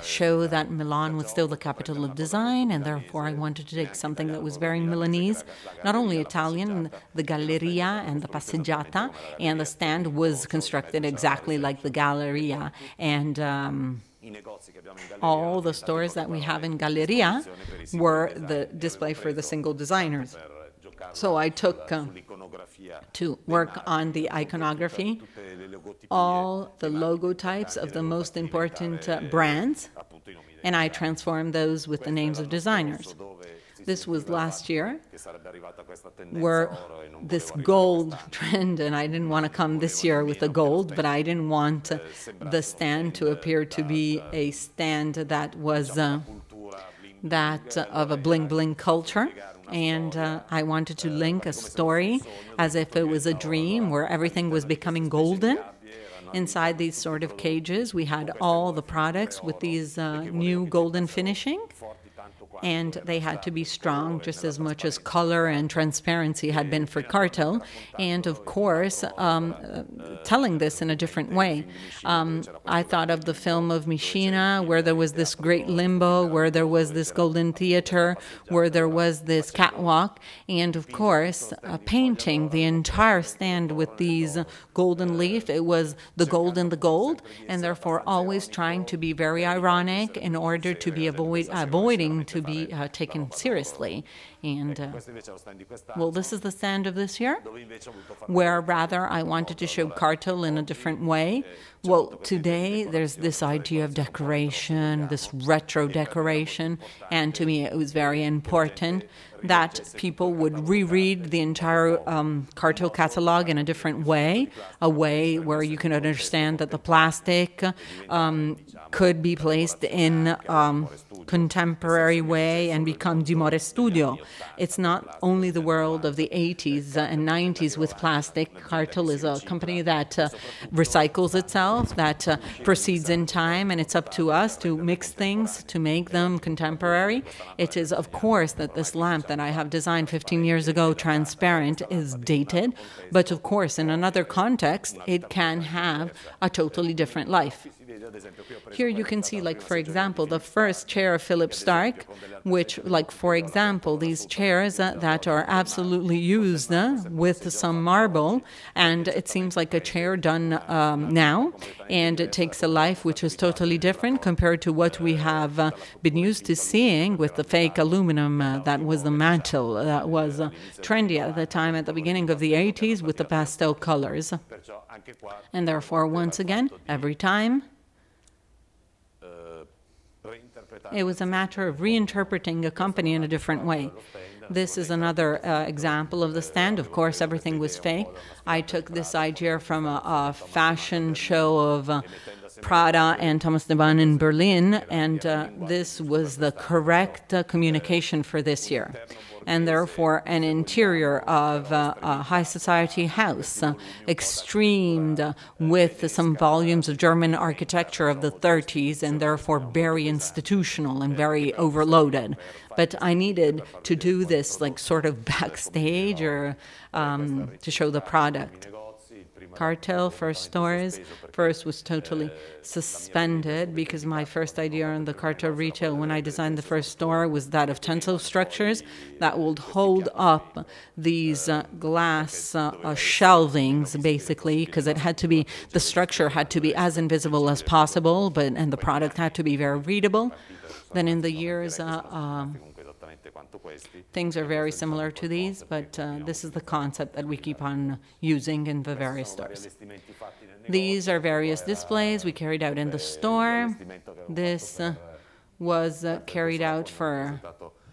show that Milan was still the capital of design, and therefore I wanted to take something that was very Milanese, not only Italian, the Galleria and the Passeggiata, and the stand was constructed exactly like the Galleria, and all the stores that we have in Galleria were the display for the single designers. So I took to work on the iconography, all the logo types of the most important brands, and I transformed those with the names of designers. This was last year, where this gold trend, and I didn't want to come this year with the gold, but I didn't want the stand to appear to be a stand that was that of a bling-bling culture. And I wanted to link a story as if it was a dream where everything was becoming golden. Inside these sort of cages, we had all the products with these new golden finishing. And they had to be strong just as much as color and transparency had been for Cartel. And of course, telling this in a different way. I thought of the film of Mishina, where there was this great limbo, where there was this golden theater, where there was this catwalk, and of course, painting the entire stand with these golden leaf. It was the gold in the gold, and therefore always trying to be very ironic in order to be avoiding to be taken seriously. And, well, this is the stand of this year, where rather I wanted to show Cartel in a different way. Well, today there's this idea of decoration, this retro decoration, and to me it was very important that people would reread the entire Cartel catalog in a different way, a way where you can understand that the plastic could be placed in contemporary way and become Dimore Studio. It's not only the world of the 80s and 90s with plastic. Cartel is a company that recycles itself, that proceeds in time, and it's up to us to mix things, to make them contemporary. It is, of course, that this lamp that I have designed 15 years ago, transparent, is dated, but of course, in another context, it can have a totally different life. Here you can see, like, for example, the first chair of Philip Stark, which, like, for example, these chairs that are absolutely used with some marble, and it seems like a chair done now, and it takes a life which is totally different compared to what we have been used to seeing with the fake aluminum that was the mantle, that was trendy at the time, at the beginning of the 80s, with the pastel colors. And therefore, once again, every time, it was a matter of reinterpreting a company in a different way. This is another example of the stand. Of course, everything was fake. I took this idea from a fashion show of Prada and Thomas de Ban in Berlin, and this was the correct communication for this year. And therefore, an interior of a high society house, extremed with some volumes of German architecture of the 30s, and therefore very institutional and very overloaded. But I needed to do this, like, sort of backstage or to show the product. Cartel first stores first was totally suspended because my first idea on the Cartel retail when I designed the first store was that of tensile structures that would hold up these glass shelvings, basically, because it had to be, the structure had to be as invisible as possible, and the product had to be very readable. Then in the years things are very similar to these, but this is the concept that we keep on using in the various stores. These are various displays we carried out in the store. This was carried out for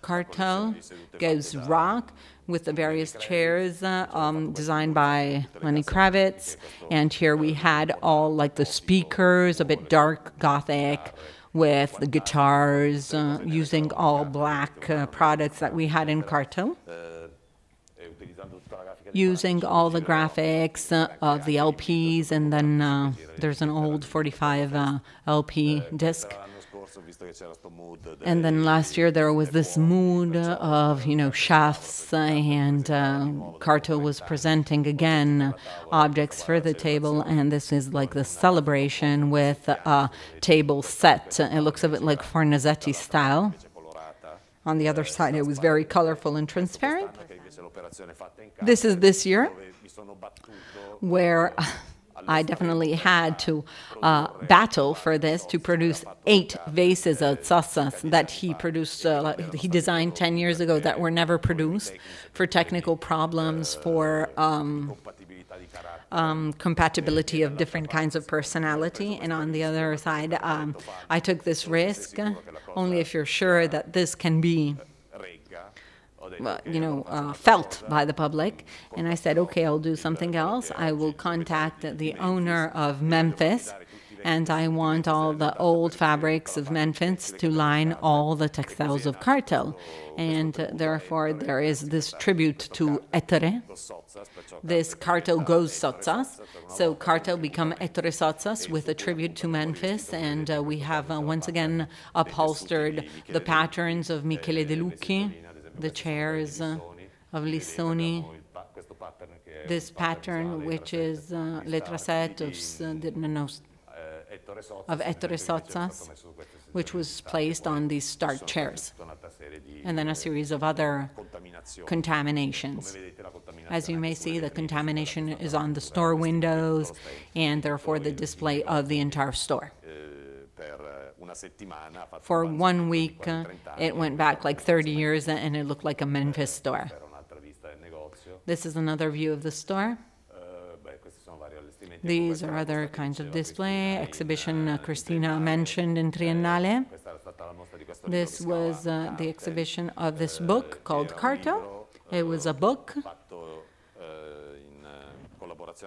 Cartel, Goes Rock, with the various chairs designed by Lenny Kravitz. And here we had all, like, the speakers, a bit dark Gothic, with the guitars, using all black products that we had in Cartel, using all the graphics of the LPs, and then there's an old 45 LP disc. And then last year there was this mood of, you know, chefs, and Cartel was presenting again objects for the table, and this is like the celebration with a table set. It looks a bit like Fornasetti style. On the other side it was very colorful and transparent. This is this year, where I definitely had to battle for this to produce 8 vases of tsatsas that he produced, he designed 10 years ago that were never produced for technical problems, for compatibility of different kinds of personality. And on the other side, I took this risk only if you're sure that this can be felt by the public. And I said, okay, I'll do something else. I will contact the owner of Memphis and I want all the old fabrics of Memphis to line all the textiles of Cartel. And therefore, there is this tribute to Ettore. This Cartel goes Sozzas. So Cartel become Ettore Sozzas with a tribute to Memphis. And we have once again upholstered the patterns of Michele De Lucchi, the chairs of Lissoni. This pattern, which is Le Tracette of Ettore Sozzas, which was placed on these start chairs, and then a series of other contaminations. As you may see, the contamination is on the store windows and therefore the display of the entire store. For 1 week, it went back like 30 years and it looked like a Memphis store. This is another view of the store. These are other kinds of display. Exhibition Christina mentioned in Triennale. This was the exhibition of this book called Cartel. It was a book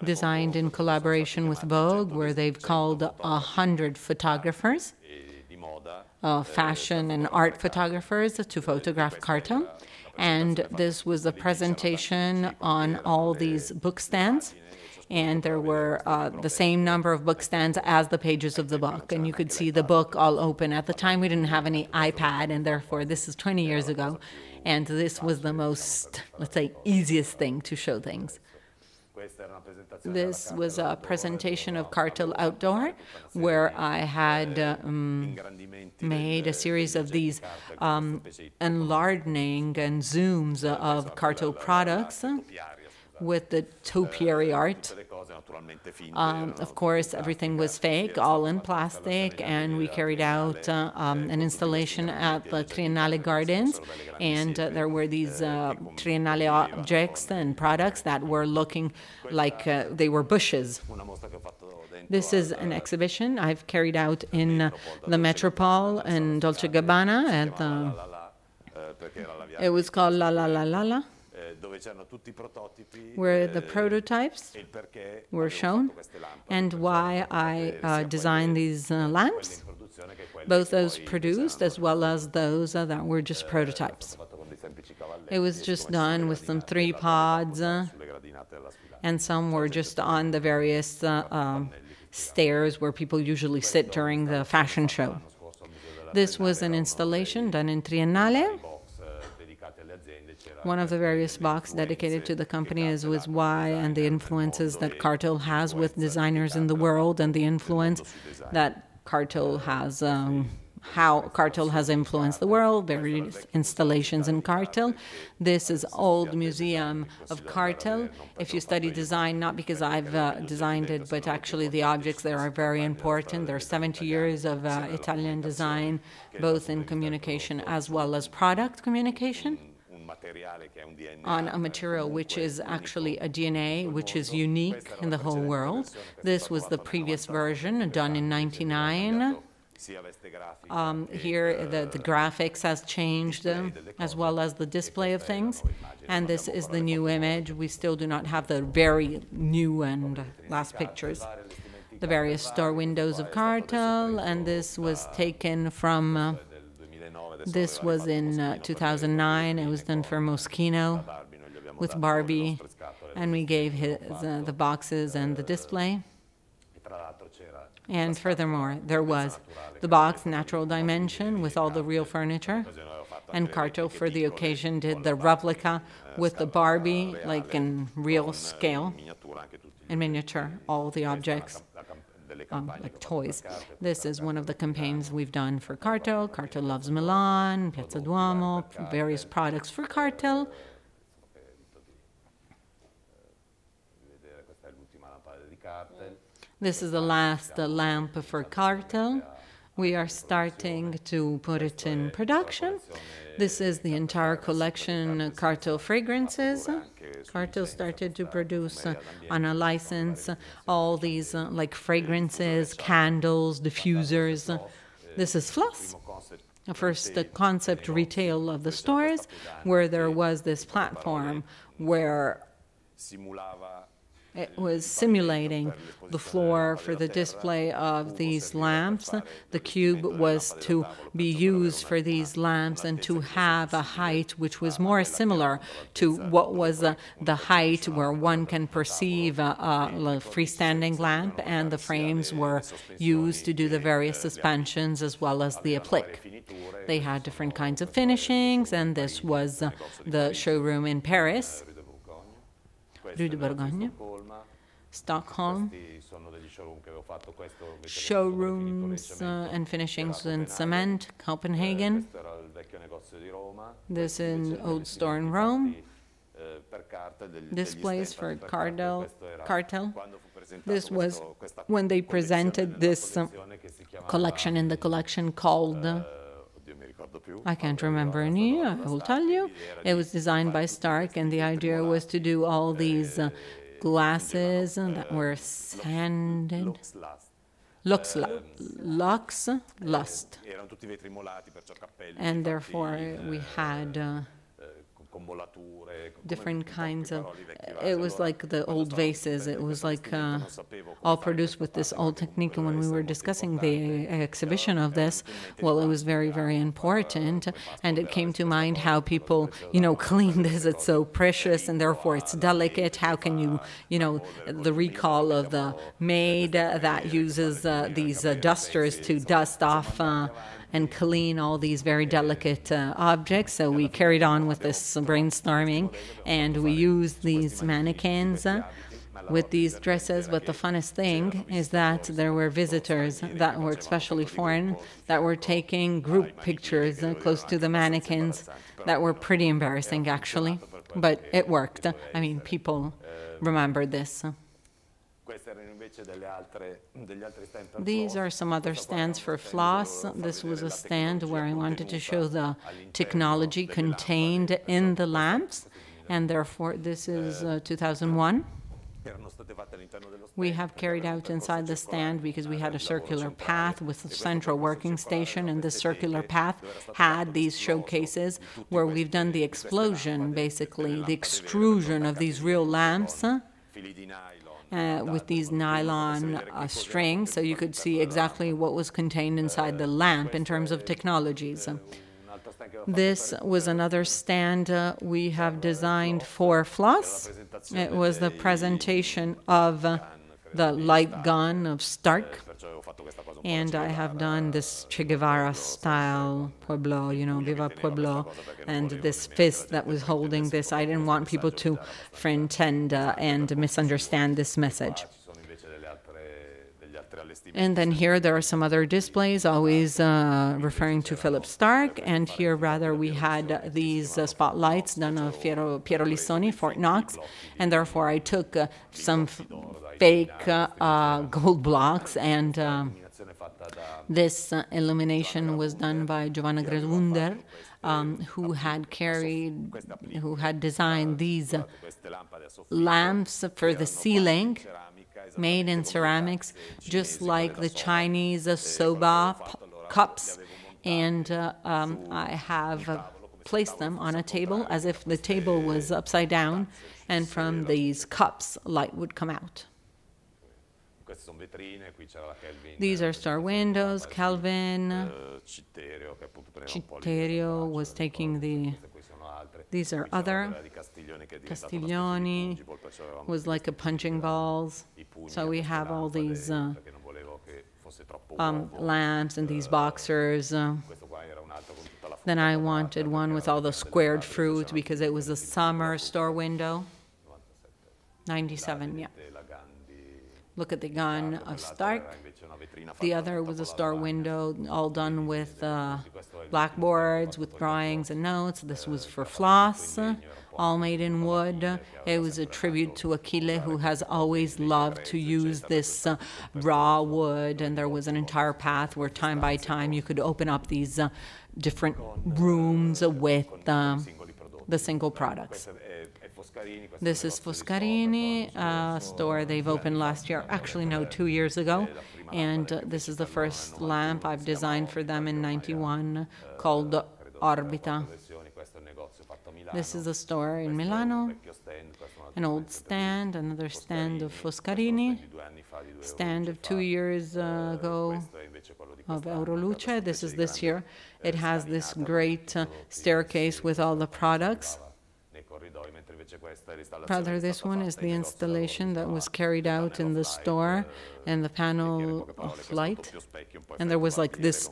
designed in collaboration with Vogue, where they've called 100 photographers, fashion and art photographers, to photograph Cartel. And this was a presentation on all these book stands. And there were the same number of book stands as the pages of the book. And you could see the book all open. At the time, we didn't have any iPad, and therefore, this is 20 years ago. And this was the most, let's say, easiest thing to show things. This was a presentation of Cartel Outdoor, where I had made a series of these enlarging and zooms of Cartel products with the topiary art. Of course, everything was fake, all in plastic, and we carried out an installation at the Triennale Gardens, and there were these Triennale objects and products that were looking like they were bushes. This is an exhibition I've carried out in the Metropole in Dolce Gabbana. It was called La La La La La, where the prototypes were shown, and why I designed these lamps, both those produced as well as those that were just prototypes. It was just done with some 3 pods, and some were just on the various stairs where people usually sit during the fashion show. This was an installation done in Triennale. One of the various boxes dedicated to the company was why and the influences that Cartel has with designers in the world, and the influence that Cartel has, how Cartel has influenced the world, various installations in Cartel. This is Old Museum of Cartel. If you study design, not because I've designed it, but actually the objects there are very important. There are 70 years of Italian design, both in communication as well as product communication, on a material which is actually a DNA, which is unique in the whole world. This was the previous version, done in '99. Here, the graphics has changed, as well as the display of things. And this is the new image. We still do not have the very new and last pictures. The various store windows of Cartel, and this was taken from... This was in 2009. It was done for Moschino with Barbie, and we gave his, the boxes and the display. And furthermore, there was the box Natural Dimension with all the real furniture, and Cartel for the occasion did the replica with the Barbie, like in real scale, in miniature, all the objects. Like toys. This is one of the campaigns we've done for Cartel. Cartel loves Milan, Piazza Duomo, various products for Cartel. This is the last lamp for Cartel. We are starting to put it in production. This is the entire collection, Cartel fragrances. Cartel started to produce on a license all these like fragrances, candles, diffusers. This is Floss, the first concept retail of the stores, where there was this platform where It was simulating the floor for the display of these lamps. The cube was to be used for these lamps and to have a height which was more similar to what was the height where one can perceive a freestanding lamp, and the frames were used to do the various suspensions as well as the applique. They had different kinds of finishings, and this was the showroom in Paris, Rue de Bourgogne, Stockholm. Showrooms and finishings in cement, Copenhagen. This in old store in Rome. Displays for Cartel. This was when they presented this collection in the collection called, I can't remember any year, I will tell you. It was designed by Stark, and the idea was to do all these glasses that were sanded. Lux, lust. And therefore we had different kinds of, it was like the old vases, it was like all produced with this old technique. And when we were discussing the exhibition of this, well, it was very, very important, and it came to mind how people, clean this. It's so precious, and therefore it's delicate. How can you, the recall of the maid that uses these dusters to dust off and clean all these very delicate objects. So we carried on with this brainstorming, and we used these mannequins with these dresses. But the funnest thing is that there were visitors that were especially foreign that were taking group pictures close to the mannequins that were pretty embarrassing, actually. But it worked. I mean, people remembered this. These are some other stands for floss. This was a stand where I wanted to show the technology contained in the lamps, and therefore this is 2001. We have carried out inside the stand because we had a circular path with a central working station, and this circular path had these showcases where we've done the explosion, basically, the extrusion of these real lamps. With these nylon strings, so you could see exactly what was contained inside the lamp in terms of technologies. This was another stand we have designed for floss. It was the presentation of the light gun of Stark. And I have done this Che Guevara style Pueblo, Viva Pueblo, and this fist that was holding this. I didn't want people to pretend and misunderstand this message. And then here there are some other displays, always referring to Philip Stark. And here, rather, we had these spotlights done of Piero Lissoni, Fort Knox. And therefore, I took some fake gold blocks, and this illumination was done by Giovanna Gradwunder, who had designed these lamps for the ceiling, made in ceramics, just like the Chinese soba cups. And I have placed them on a table as if the table was upside down, and from these cups light would come out. These are store windows. Calvin, Citerio was taking the... These are other. Castiglioni was like a punching balls. So we have all these lamps and these boxers. Then I wanted one with all the squared fruit because it was a summer store window. 97, yeah. Look at the gun of Stark. The other was a store window, all done with blackboards, with drawings and notes. This was for floss, all made in wood. It was a tribute to Achille, who has always loved to use this raw wood. And there was an entire path where time by time you could open up these different rooms with the single products. This is Foscarini, a store they've opened last year, actually no, 2 years ago. And this is the first lamp I've designed for them in '91 called Orbita. This is a store in Milano. an old stand, another stand of Foscarini, stand of 2 years ago of Euroluce. This is this year. It has this great staircase with all the products. Rather, this one is the installation that was carried out in the store and the panel of light. And there was like this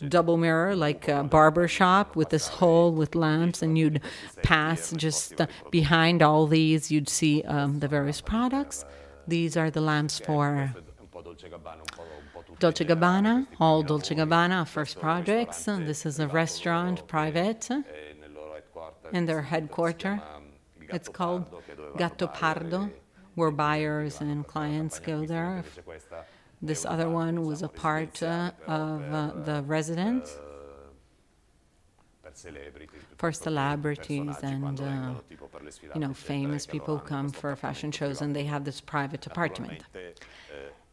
double mirror, like a barber shop with this hole with lamps, and you'd pass just behind all these, you'd see the various products. These are the lamps for Dolce Gabbana, all Dolce Gabbana first projects. This is a restaurant, private, in their headquarters. It's called Gattopardo, where buyers and clients go there. This other one was a part of the residence for celebrities and famous people who come for fashion shows, and they have this private apartment.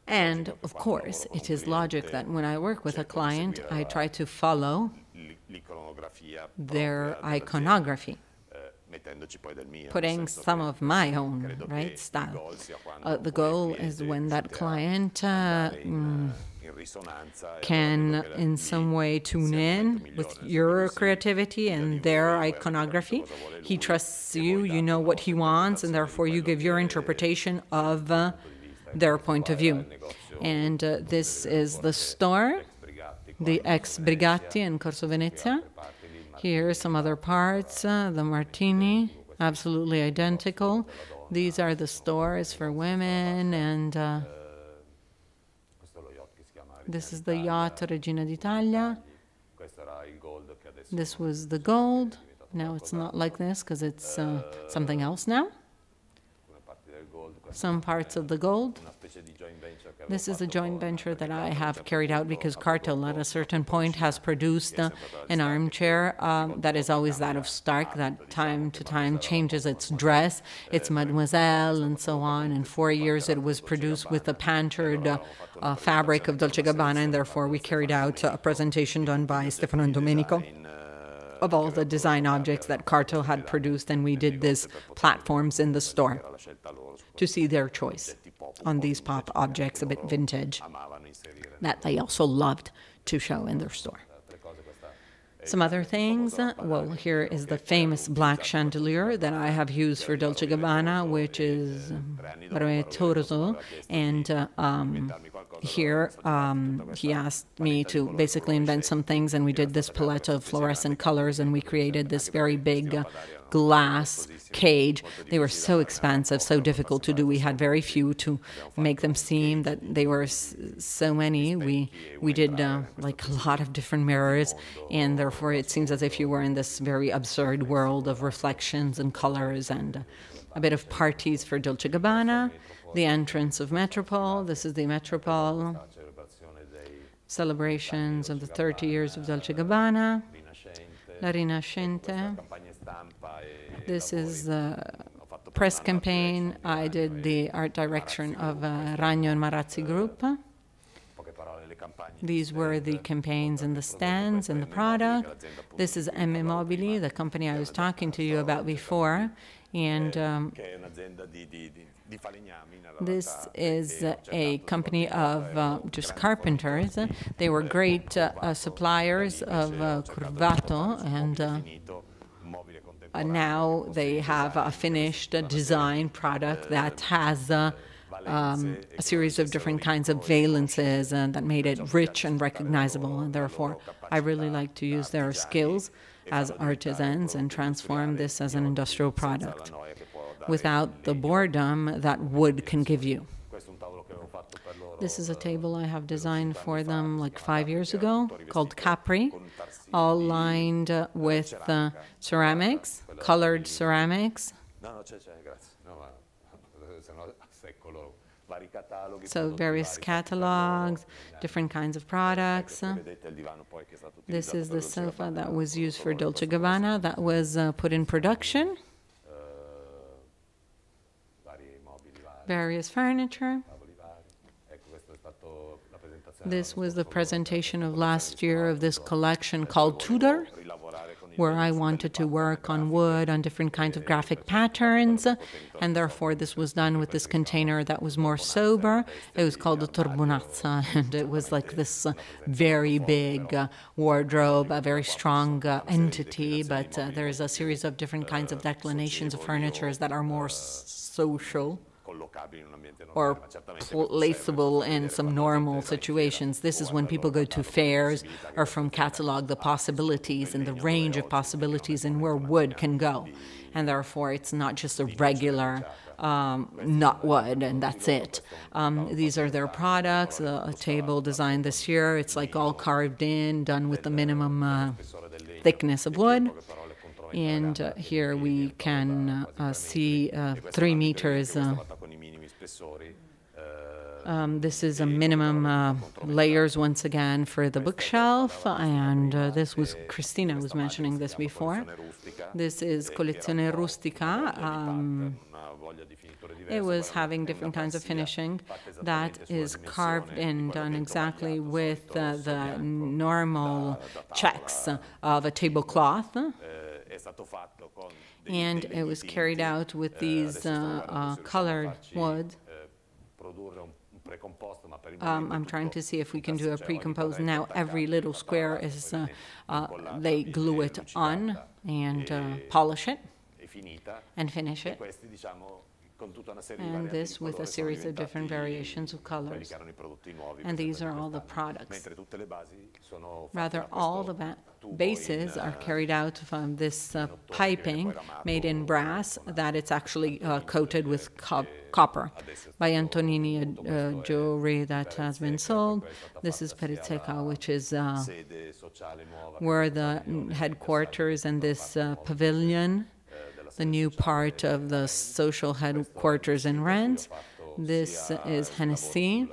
And of course, it is logic that when I work with a client, I try to follow their iconography, putting some of my own style. The goal is when that client can in some way tune in with your creativity and their iconography. He trusts you, you know what he wants, and therefore you give your interpretation of their point of view. And this is the store, the ex Brigatti in Corso Venezia. Here are some other parts, the Martini, absolutely identical. These are the stores for women, and this is the yacht Regina d'Italia. This was the gold. Now it's not like this because it's something else now. Some parts of the gold. This is a joint venture that I have carried out because Cartel at a certain point has produced an armchair that is always that of Stark, that time to time changes its dress, its Mademoiselle and so on. In 4 years it was produced with a pantered fabric of Dolce Gabbana, and therefore we carried out a presentation done by Stefano and Domenico of all the design objects that Cartel had produced, and we did these platforms in the store to see their choice on these pop objects, a bit vintage, that they also loved to show in their store. Some other things, well, here is the famous black chandelier that I have used for Dolce Gabbana, which is Torso, and here he asked me to basically invent some things, and we did this palette of fluorescent colors, and we created this very big glass cage. They were so expensive, so difficult to do. We had very few to make them seem that they were so many. We did like a lot of different mirrors, and therefore it seems as if you were in this very absurd world of reflections and colors, and a bit of parties for Dolce Gabbana. The entrance of Metropole. This is the Metropole. Celebrations of the 30 years of Dolce Gabbana. La Rinascente. This is the press campaign. I did the art direction of Ragno and Marazzi Group. These were the campaigns and the stands and the product. This is M Mobili, the company I was talking to you about before. And this is a company of just carpenters. They were great suppliers of Curvato, and now they have a finished design product that has a series of different kinds of valences that made it rich and recognizable. And therefore, I really like to use their skills as artisans and transform this as an industrial product without the boredom that wood can give you. This is a table I have designed for them like 5 years ago, called Capri, all lined with ceramics, colored ceramics. So various catalogs, different kinds of products. This is the sofa that was used for Dolce Gabbana that was put in production. Various furniture. This was the presentation of last year of this collection called Tudor. where I wanted to work on wood, on different kinds of graphic patterns, and therefore this was done with this container that was more sober. It was called a turbunazza, and it was like this very big wardrobe, a very strong entity, but there's a series of different kinds of declinations of furniture that are more social or placeable in some normal situations. This is when people go to fairs or from catalog the possibilities and the range of possibilities and where wood can go. And therefore, it's not just a regular not wood, and that's it. These are their products, a table designed this year. It's like all carved in, done with the minimum thickness of wood. And here we can see 3 meters. This is a minimum layers once again for the bookshelf, and this was Cristina was mentioning this before. This is Collezione Rustica. It was having different kinds of finishing that is carved and done exactly with the normal checks of a tablecloth. And it was carried out with these colored wood. I'm trying to see if we can do a pre-composed. Now every little square is, they glue it on and polish it and finish it. And this with a series of different variations of colors. And these are all the products. Rather, all the bases are carried out from this piping made in brass that it's actually coated with copper. By Antonini, jewelry that has been sold. This is Perizzeca, which is where the headquarters and this pavilion, the new part of the social headquarters in Rennes. This is Hennessy.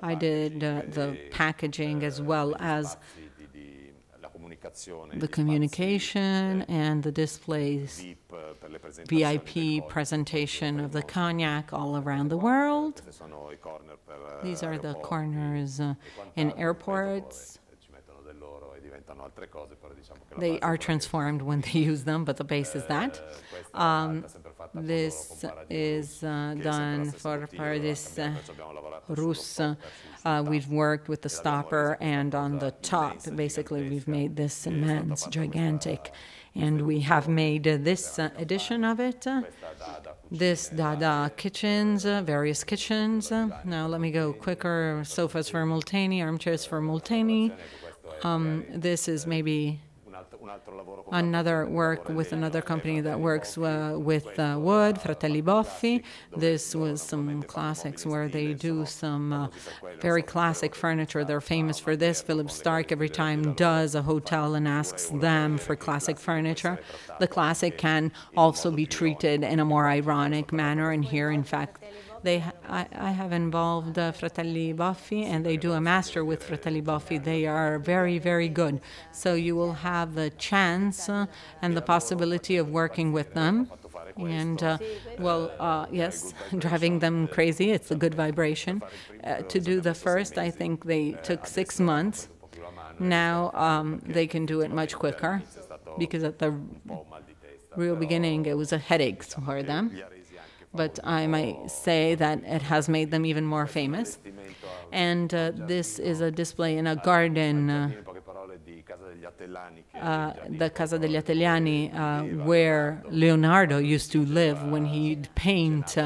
I did the packaging as well as the communication and the displays, VIP presentation of the cognac all around the world. These are the corners in airports. They are transformed when they use them, but the base is that. This is done for Paradis Russe. We've worked with the stopper, and on the top, basically, we've made this immense, gigantic. And we have made this edition of it. This Dada kitchens, various kitchens. Now let me go quicker. Sofas for Molteni, armchairs for Molteni. This is maybe another work with another company that works with wood, Fratelli Boffi. This was some classics where they do some very classic furniture. They're famous for this. Philip Stark every time does a hotel and asks them for classic furniture. The classic can also be treated in a more ironic manner, and here, in fact, I have involved Fratelli Boffi, and they do a master with Fratelli Boffi. They are very, very good. So you will have the chance and the possibility of working with them. And, yes, driving them crazy. It's a good vibration. To do the first, I think they took 6 months. Now they can do it much quicker, because at the real beginning, it was a headache for them. But I might say that it has made them even more famous. And this is a display in a garden, the Casa degli Ateliani, where Leonardo used to live when he'd paint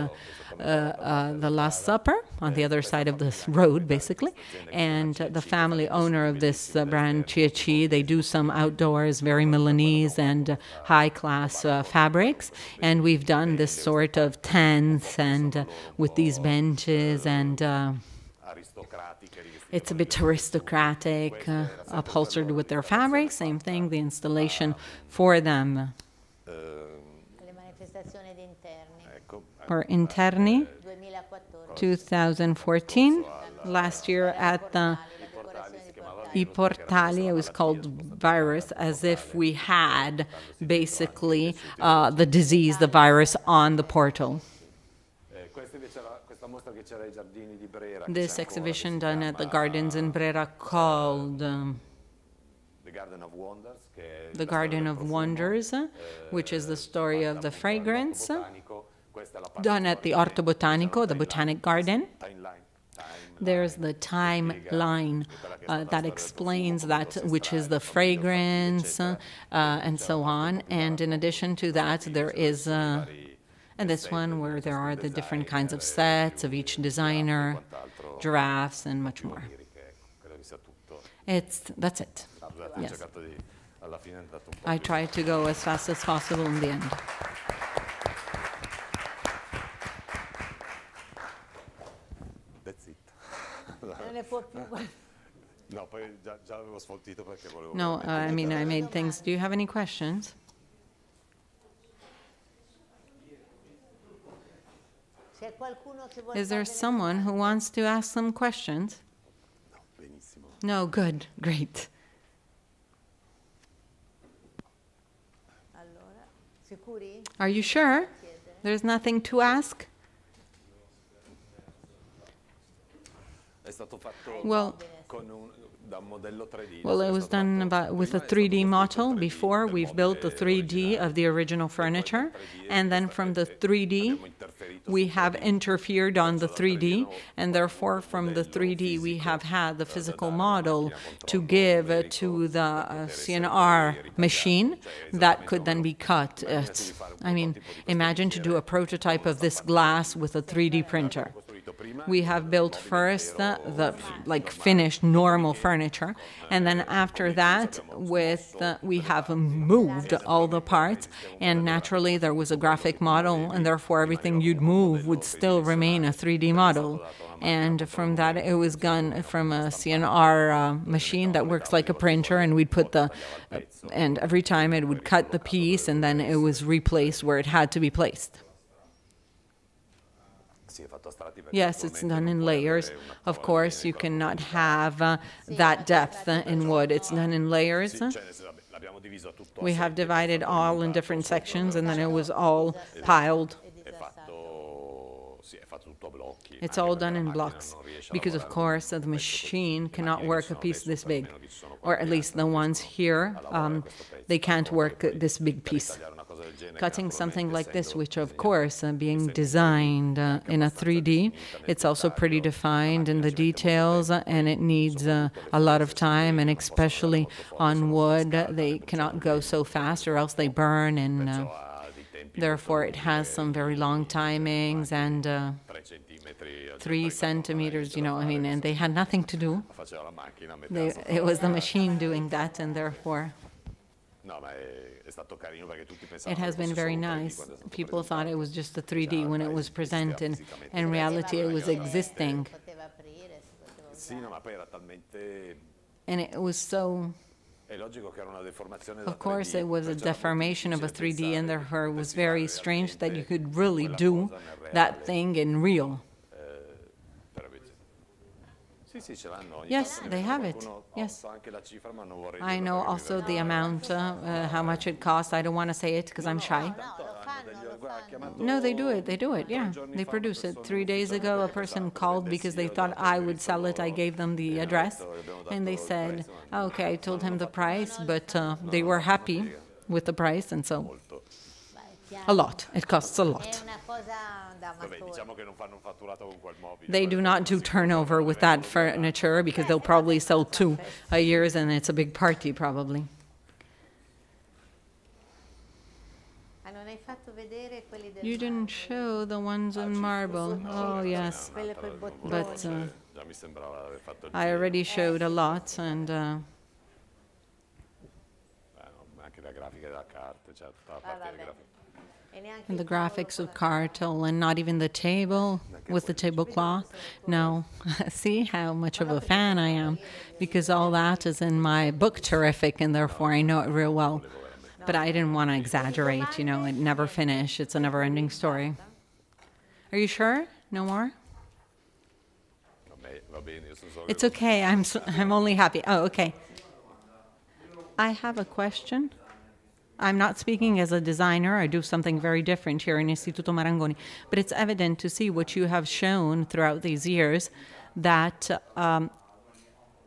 the Last Supper on the other side of this road, basically. And the family owner of this brand, Cieci, they do some outdoors, very Milanese and high-class fabrics. And we've done this sort of tents and with these benches, and it's a bit aristocratic, upholstered with their fabric. Same thing, the installation for them. Or Interni, 2014. Last year at the I Portali, it was called virus, as if we had basically the disease, the virus, on the portal. This exhibition done at the gardens in Brera called the Garden of Wonders, which is the story of the fragrance, done at the Orto Botanico, the Botanic Garden. There's the timeline that explains that, which is the fragrance, and so on. And in addition to that, there is and this one where there are the different kinds of sets of each designer, giraffes, and much more. That's it. Yes. I tried to go as fast as possible in the end. That's it. No, I mean, I made things. Do you have any questions? Is there someone who wants to ask some questions? No, good, great. Are you sure? There's nothing to ask? Well, it was done with a 3D model. Before, we've built the 3D of the original furniture, and then from the 3D, we have interfered on the 3D, and therefore from the 3D, we have had the physical model to give to the CNR machine that could then be cut. I mean, imagine to do a prototype of this glass with a 3D printer. We have built first the finished normal furniture, and then after that we have moved all the parts, and naturally there was a graphic model, and therefore everything you'd move would still remain a 3D model. And from that it was done from a CNR machine that works like a printer, and we'd put and every time it would cut the piece, and then it was replaced where it had to be placed. Yes, it's done in layers. Of course, you cannot have that depth in wood. It's done in layers. We have divided all in different sections, and then it was all piled. It's all done in blocks, because of course the machine cannot work a piece this big, or at least the ones here, they can't work this big piece. Cutting something like this, which of course being designed in a 3D, it's also pretty defined in the details, and it needs a lot of time, and especially on wood, they cannot go so fast or else they burn, and therefore it has some very long timings, and 3 centimeters, I mean, and they had nothing to do. It was the machine doing that, and therefore it has been very nice. People thought it was just a 3D when it was presented. In reality, it was existing. And it was so... Of course, it was a deformation of a 3D, and therefore it was very strange that you could really do that thing in real. Yes, they have it. Yes. I know also the amount, how much it costs. I don't want to say it because I'm shy. No, they do it. They do it, yeah. They produce it. 3 days ago, a person called because they thought I would sell it. I gave them the address, and they said, okay, I told him the price, but they were happy with the price, and so a lot. It costs a lot. They do not do turnover with that furniture because they'll probably sell 2 a year, and it's a big party probably. You didn't show the ones in marble. Oh, yes. But I already showed a lot, and the graphics of Cartel, and not even the table with the tablecloth. No. See how much of a fan I am, because all that is in my book, Terrific, and therefore I know it real well. But I didn't want to exaggerate, it never finished. It's a never-ending story. Are you sure? No more? It's okay. I'm only happy. Oh, okay. I have a question. I'm not speaking as a designer. I do something very different here in Istituto Marangoni. But it's evident to see what you have shown throughout these years that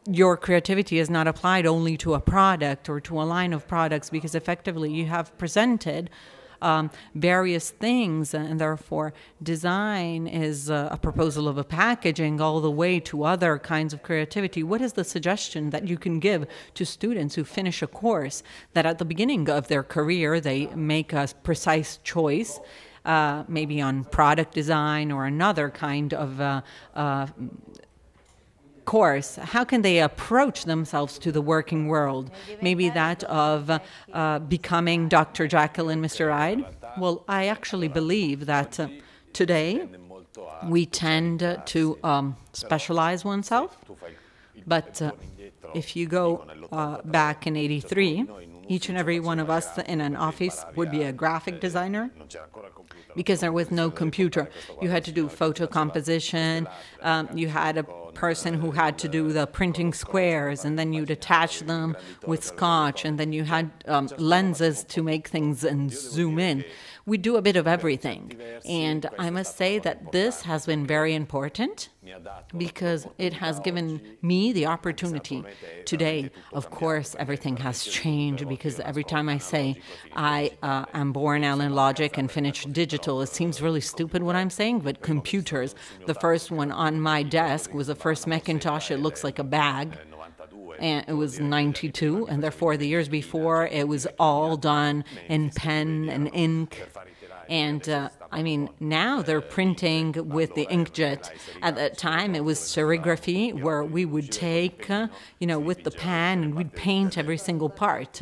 your creativity is not applied only to a product or to a line of products, because effectively you have presented various things, and therefore design is a proposal of a packaging all the way to other kinds of creativity. What is the suggestion that you can give to students who finish a course that at the beginning of their career they make a precise choice, maybe on product design or another kind of course? How can they approach themselves to the working world? Maybe that of becoming Dr. Jekyll and Mr. Hyde? Well, I actually believe that today we tend to specialize oneself, but if you go back in '83, each and every one of us in an office would be a graphic designer, because there was no computer. You had to do photo composition, you had a person who had to do the printing squares, and then you'd attach them with scotch, and then you had lenses to make things and zoom in. We do a bit of everything, and I must say that this has been very important because it has given me the opportunity. Today, of course, everything has changed, because every time I say I am born analogic and finished digital, it seems really stupid what I'm saying, but computers, the first one on my desk was the first Macintosh. It looks like a bag. And it was '92, and therefore the years before it was all done in pen and ink. And I mean, now they're printing with the inkjet. At that time, it was serigraphy, where we would take, with the pen, and we'd paint every single part.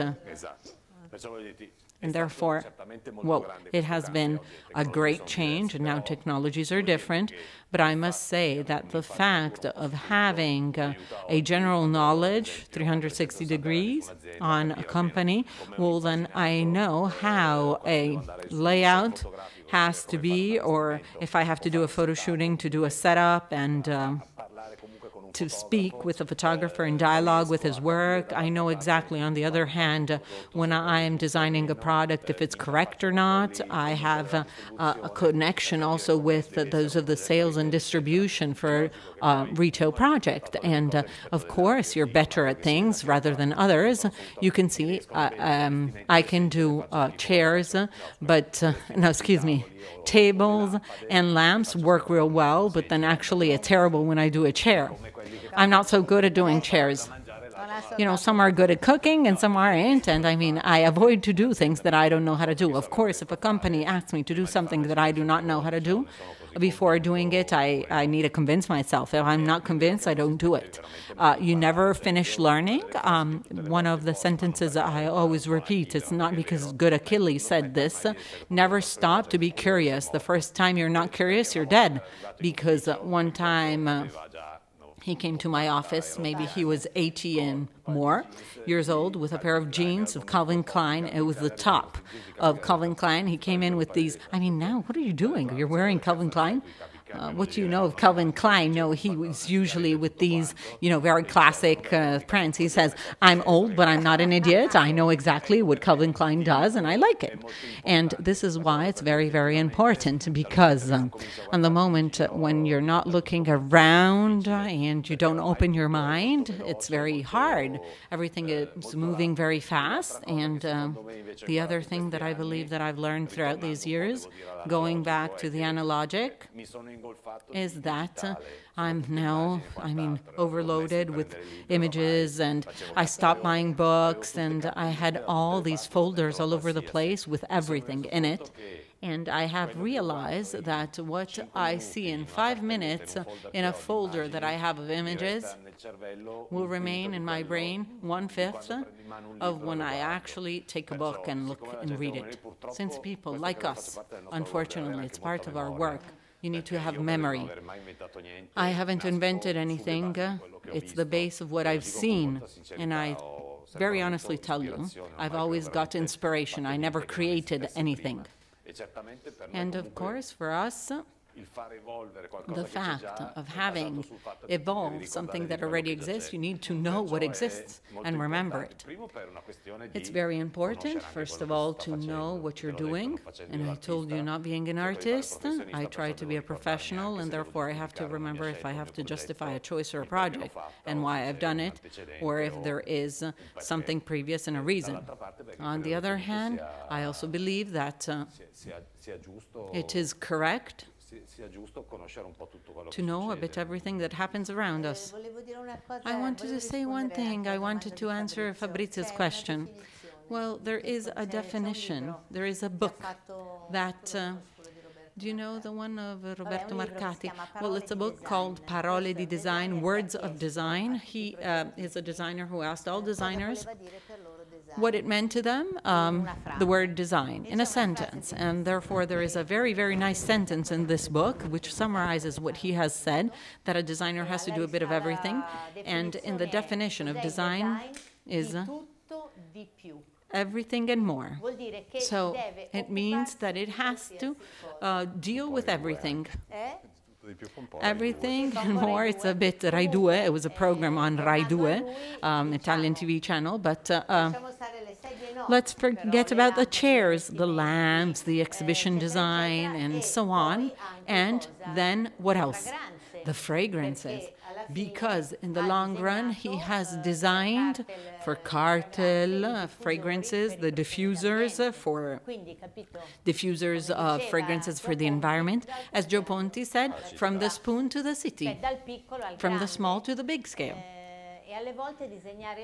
And therefore, well, it has been a great change, and now technologies are different. But I must say that the fact of having a general knowledge, 360 degrees, on a company, well, then I know how a layout has to be, or if I have to do a photo shooting, to do a setup and to speak with a photographer in dialogue with his work. I know exactly, on the other hand, when I am designing a product, if it's correct or not. I have a connection also with those of the sales and distribution for retail project. And of course, you're better at things rather than others. You can see I can do chairs, but, no, excuse me, tables and lamps work real well, but then actually it's terrible when I do a chair. I'm not so good at doing chairs. Some are good at cooking and some aren't, and I mean, I avoid to do things that I don't know how to do. Of course, if a company asks me to do something that I do not know how to do, before doing it, I need to convince myself. If I'm not convinced, I don't do it. You never finish learning. One of the sentences I always repeat, it's not because good Achilles said this, never stop to be curious. The first time you're not curious, you're dead. Because one time he came to my office, maybe he was 80 and more years old, with a pair of jeans of Calvin Klein. It was the top of Calvin Klein. He came in with these, I mean, now, what are you doing? You're wearing Calvin Klein? What do you know of Calvin Klein? No, he was usually with these, very classic prints. He says, I'm old, but I'm not an idiot. I know exactly what Calvin Klein does, and I like it. And this is why it's very, very important, because on the moment when you're not looking around and you don't open your mind, it's very hard. Everything is moving very fast. And the other thing that I believe that I've learned throughout these years, going back to the analogic, is that I'm now, overloaded with images, and I stopped buying books, and I had all these folders all over the place with everything in it. And I have realized that what I see in 5 minutes in a folder that I have of images will remain in my brain 1/5 of when I actually take a book and look and read it. Since people like us, unfortunately, it's part of our work. You need to have memory. I haven't invented anything. It's the base of what I've seen. And I very honestly tell you, I've always got inspiration. I never created anything. And of course, for us, the fact of having evolved something that already exists, you need to know what exists and remember it. It's very important, first of all, to know what you're doing. And I told you, not being an artist, I try to be a professional, and therefore I have to remember if I have to justify a choice or a project and why I've done it, or if there is something previous and a reason. On the other hand, I also believe that it is correct to know a bit everything that happens around us. I wanted to say one thing. I wanted to answer Fabrizio's question. Well, there is a definition. There is a book that, do you know the one of Roberto Marcati? Well, it's a book called Parole di Design, Words of Design. He is a designer who asked all designers what it meant to them, the word design, in a sentence. And therefore, there is a very, very nice sentence in this book which summarizes what he has said, that a designer has to do a bit of everything. And in the definition of design is everything and more. So it means that it has to deal with everything. Everything and more. It's a bit Rai 2. It was a program on Rai 2, Italian TV channel. But let's forget about the chairs, the lamps, the exhibition design, and so on. And then what else? The fragrances. Because in the long run, he has designed for cartel fragrances, the diffusers for diffusers of fragrances for the environment. As Joe Ponti said, from the spoon to the city, from the small to the big scale.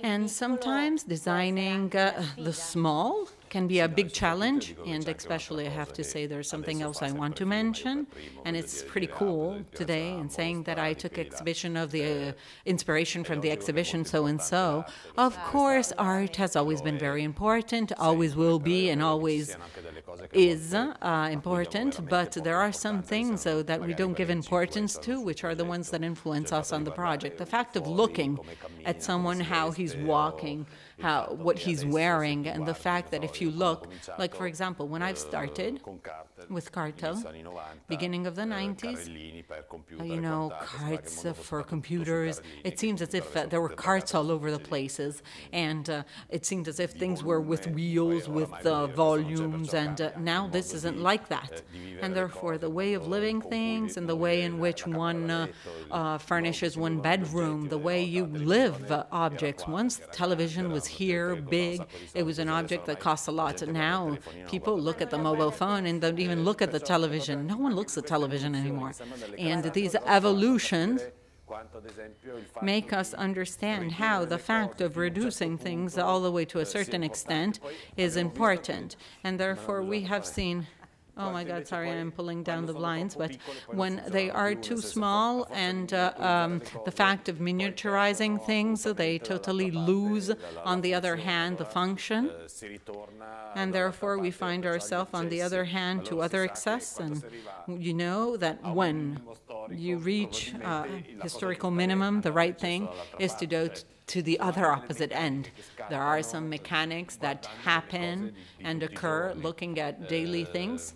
And sometimes designing the small can be a big challenge, and especially I have to say there's something else I want to mention, and it's pretty cool today in saying that I took exhibition of the inspiration from the exhibition so-and-so. Of course, art has always been very important, always will be, and always is important, but there are some things that we don't give importance to, which are the ones that influence us on the project. The fact of looking at someone, how he's walking, what he's wearing, and the fact that if you look, like for example, when I've started with cartel, beginning of the 90s, you know, carts for computers, it seems as if there were carts all over the places, and it seemed as if things were with wheels, with volumes, and now this isn't like that. And therefore, the way of living things and the way in which one furnishes one bedroom, the way you live objects. Once television was here, big, it was an object that cost a lot. Now, people look at the mobile phone and don't even look at the television. No one looks at television anymore. And these evolutions make us understand how the fact of reducing things all the way to a certain extent is important. And therefore, we have seen... Oh my God, sorry, I'm pulling down the blinds, but when they are too small and the fact of miniaturizing things, they totally lose, on the other hand, the function. And therefore, we find ourselves, on the other hand, to other excess. And you know that when you reach historical minimum, the right thing is to go to the other opposite end. There are some mechanics that happen and occur looking at daily things.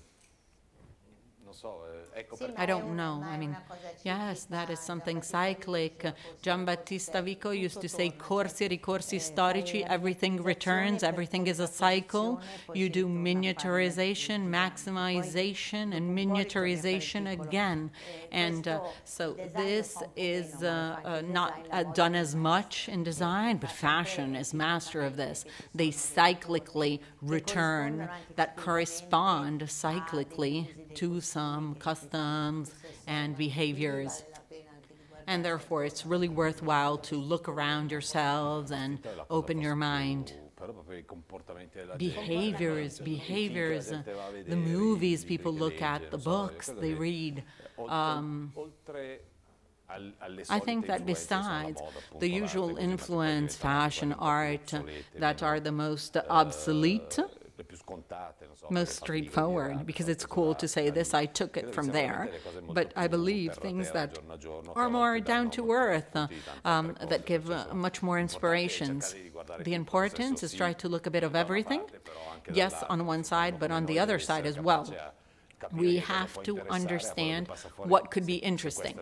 I don't know. I mean, yes, that is something cyclic. Giambattista Vico used to say, corsi ricorsi storici, everything returns, everything is a cycle. You do miniaturization, maximization, and miniaturization again. And so this is not done as much in design, but fashion is master of this. They cyclically return, that correspond cyclically to some customs and behaviors. And therefore, it's really worthwhile to look around yourselves and open your mind. Behaviors, the movies people look at, the books they read. I think that besides the usual influence, fashion, art, that are the most obsolete, most straightforward, because it's cool to say this, I took it from there, but I believe things that are more down to earth, that give much more inspirations. The importance is try to look a bit of everything, yes, on one side, but on the other side as well. We have to understand what could be interesting.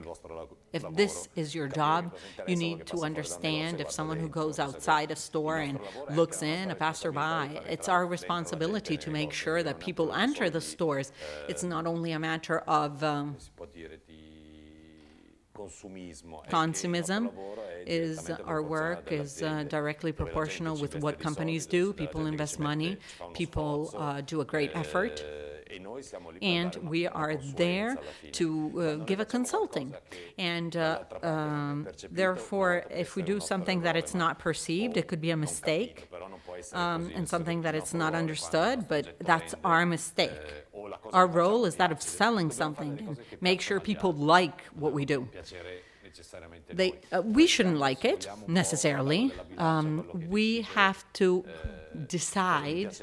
If this is your job, you need to understand if someone who goes outside a store and looks in, a passerby, it's our responsibility to make sure that people enter the stores. It's not only a matter of consumism. Is our work is directly proportional with what companies do. People invest money, people do a great effort, and we are there to give a consulting. And therefore, if we do something that it's not perceived, it could be a mistake, and something that it's not understood, but that's our mistake. Our role is that of selling something and make sure people like what we do. We shouldn't like it, necessarily. We have to decide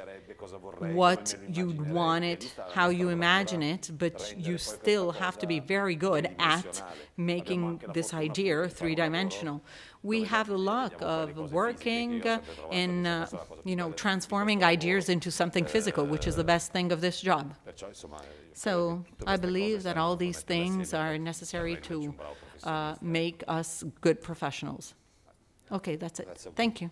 what you want it, how you imagine it, but you still have to be very good at making this idea three-dimensional. We have the luck of working in, transforming ideas into something physical, which is the best thing of this job. So I believe that all these things are necessary to make us good professionals. Okay, that's it. Thank you.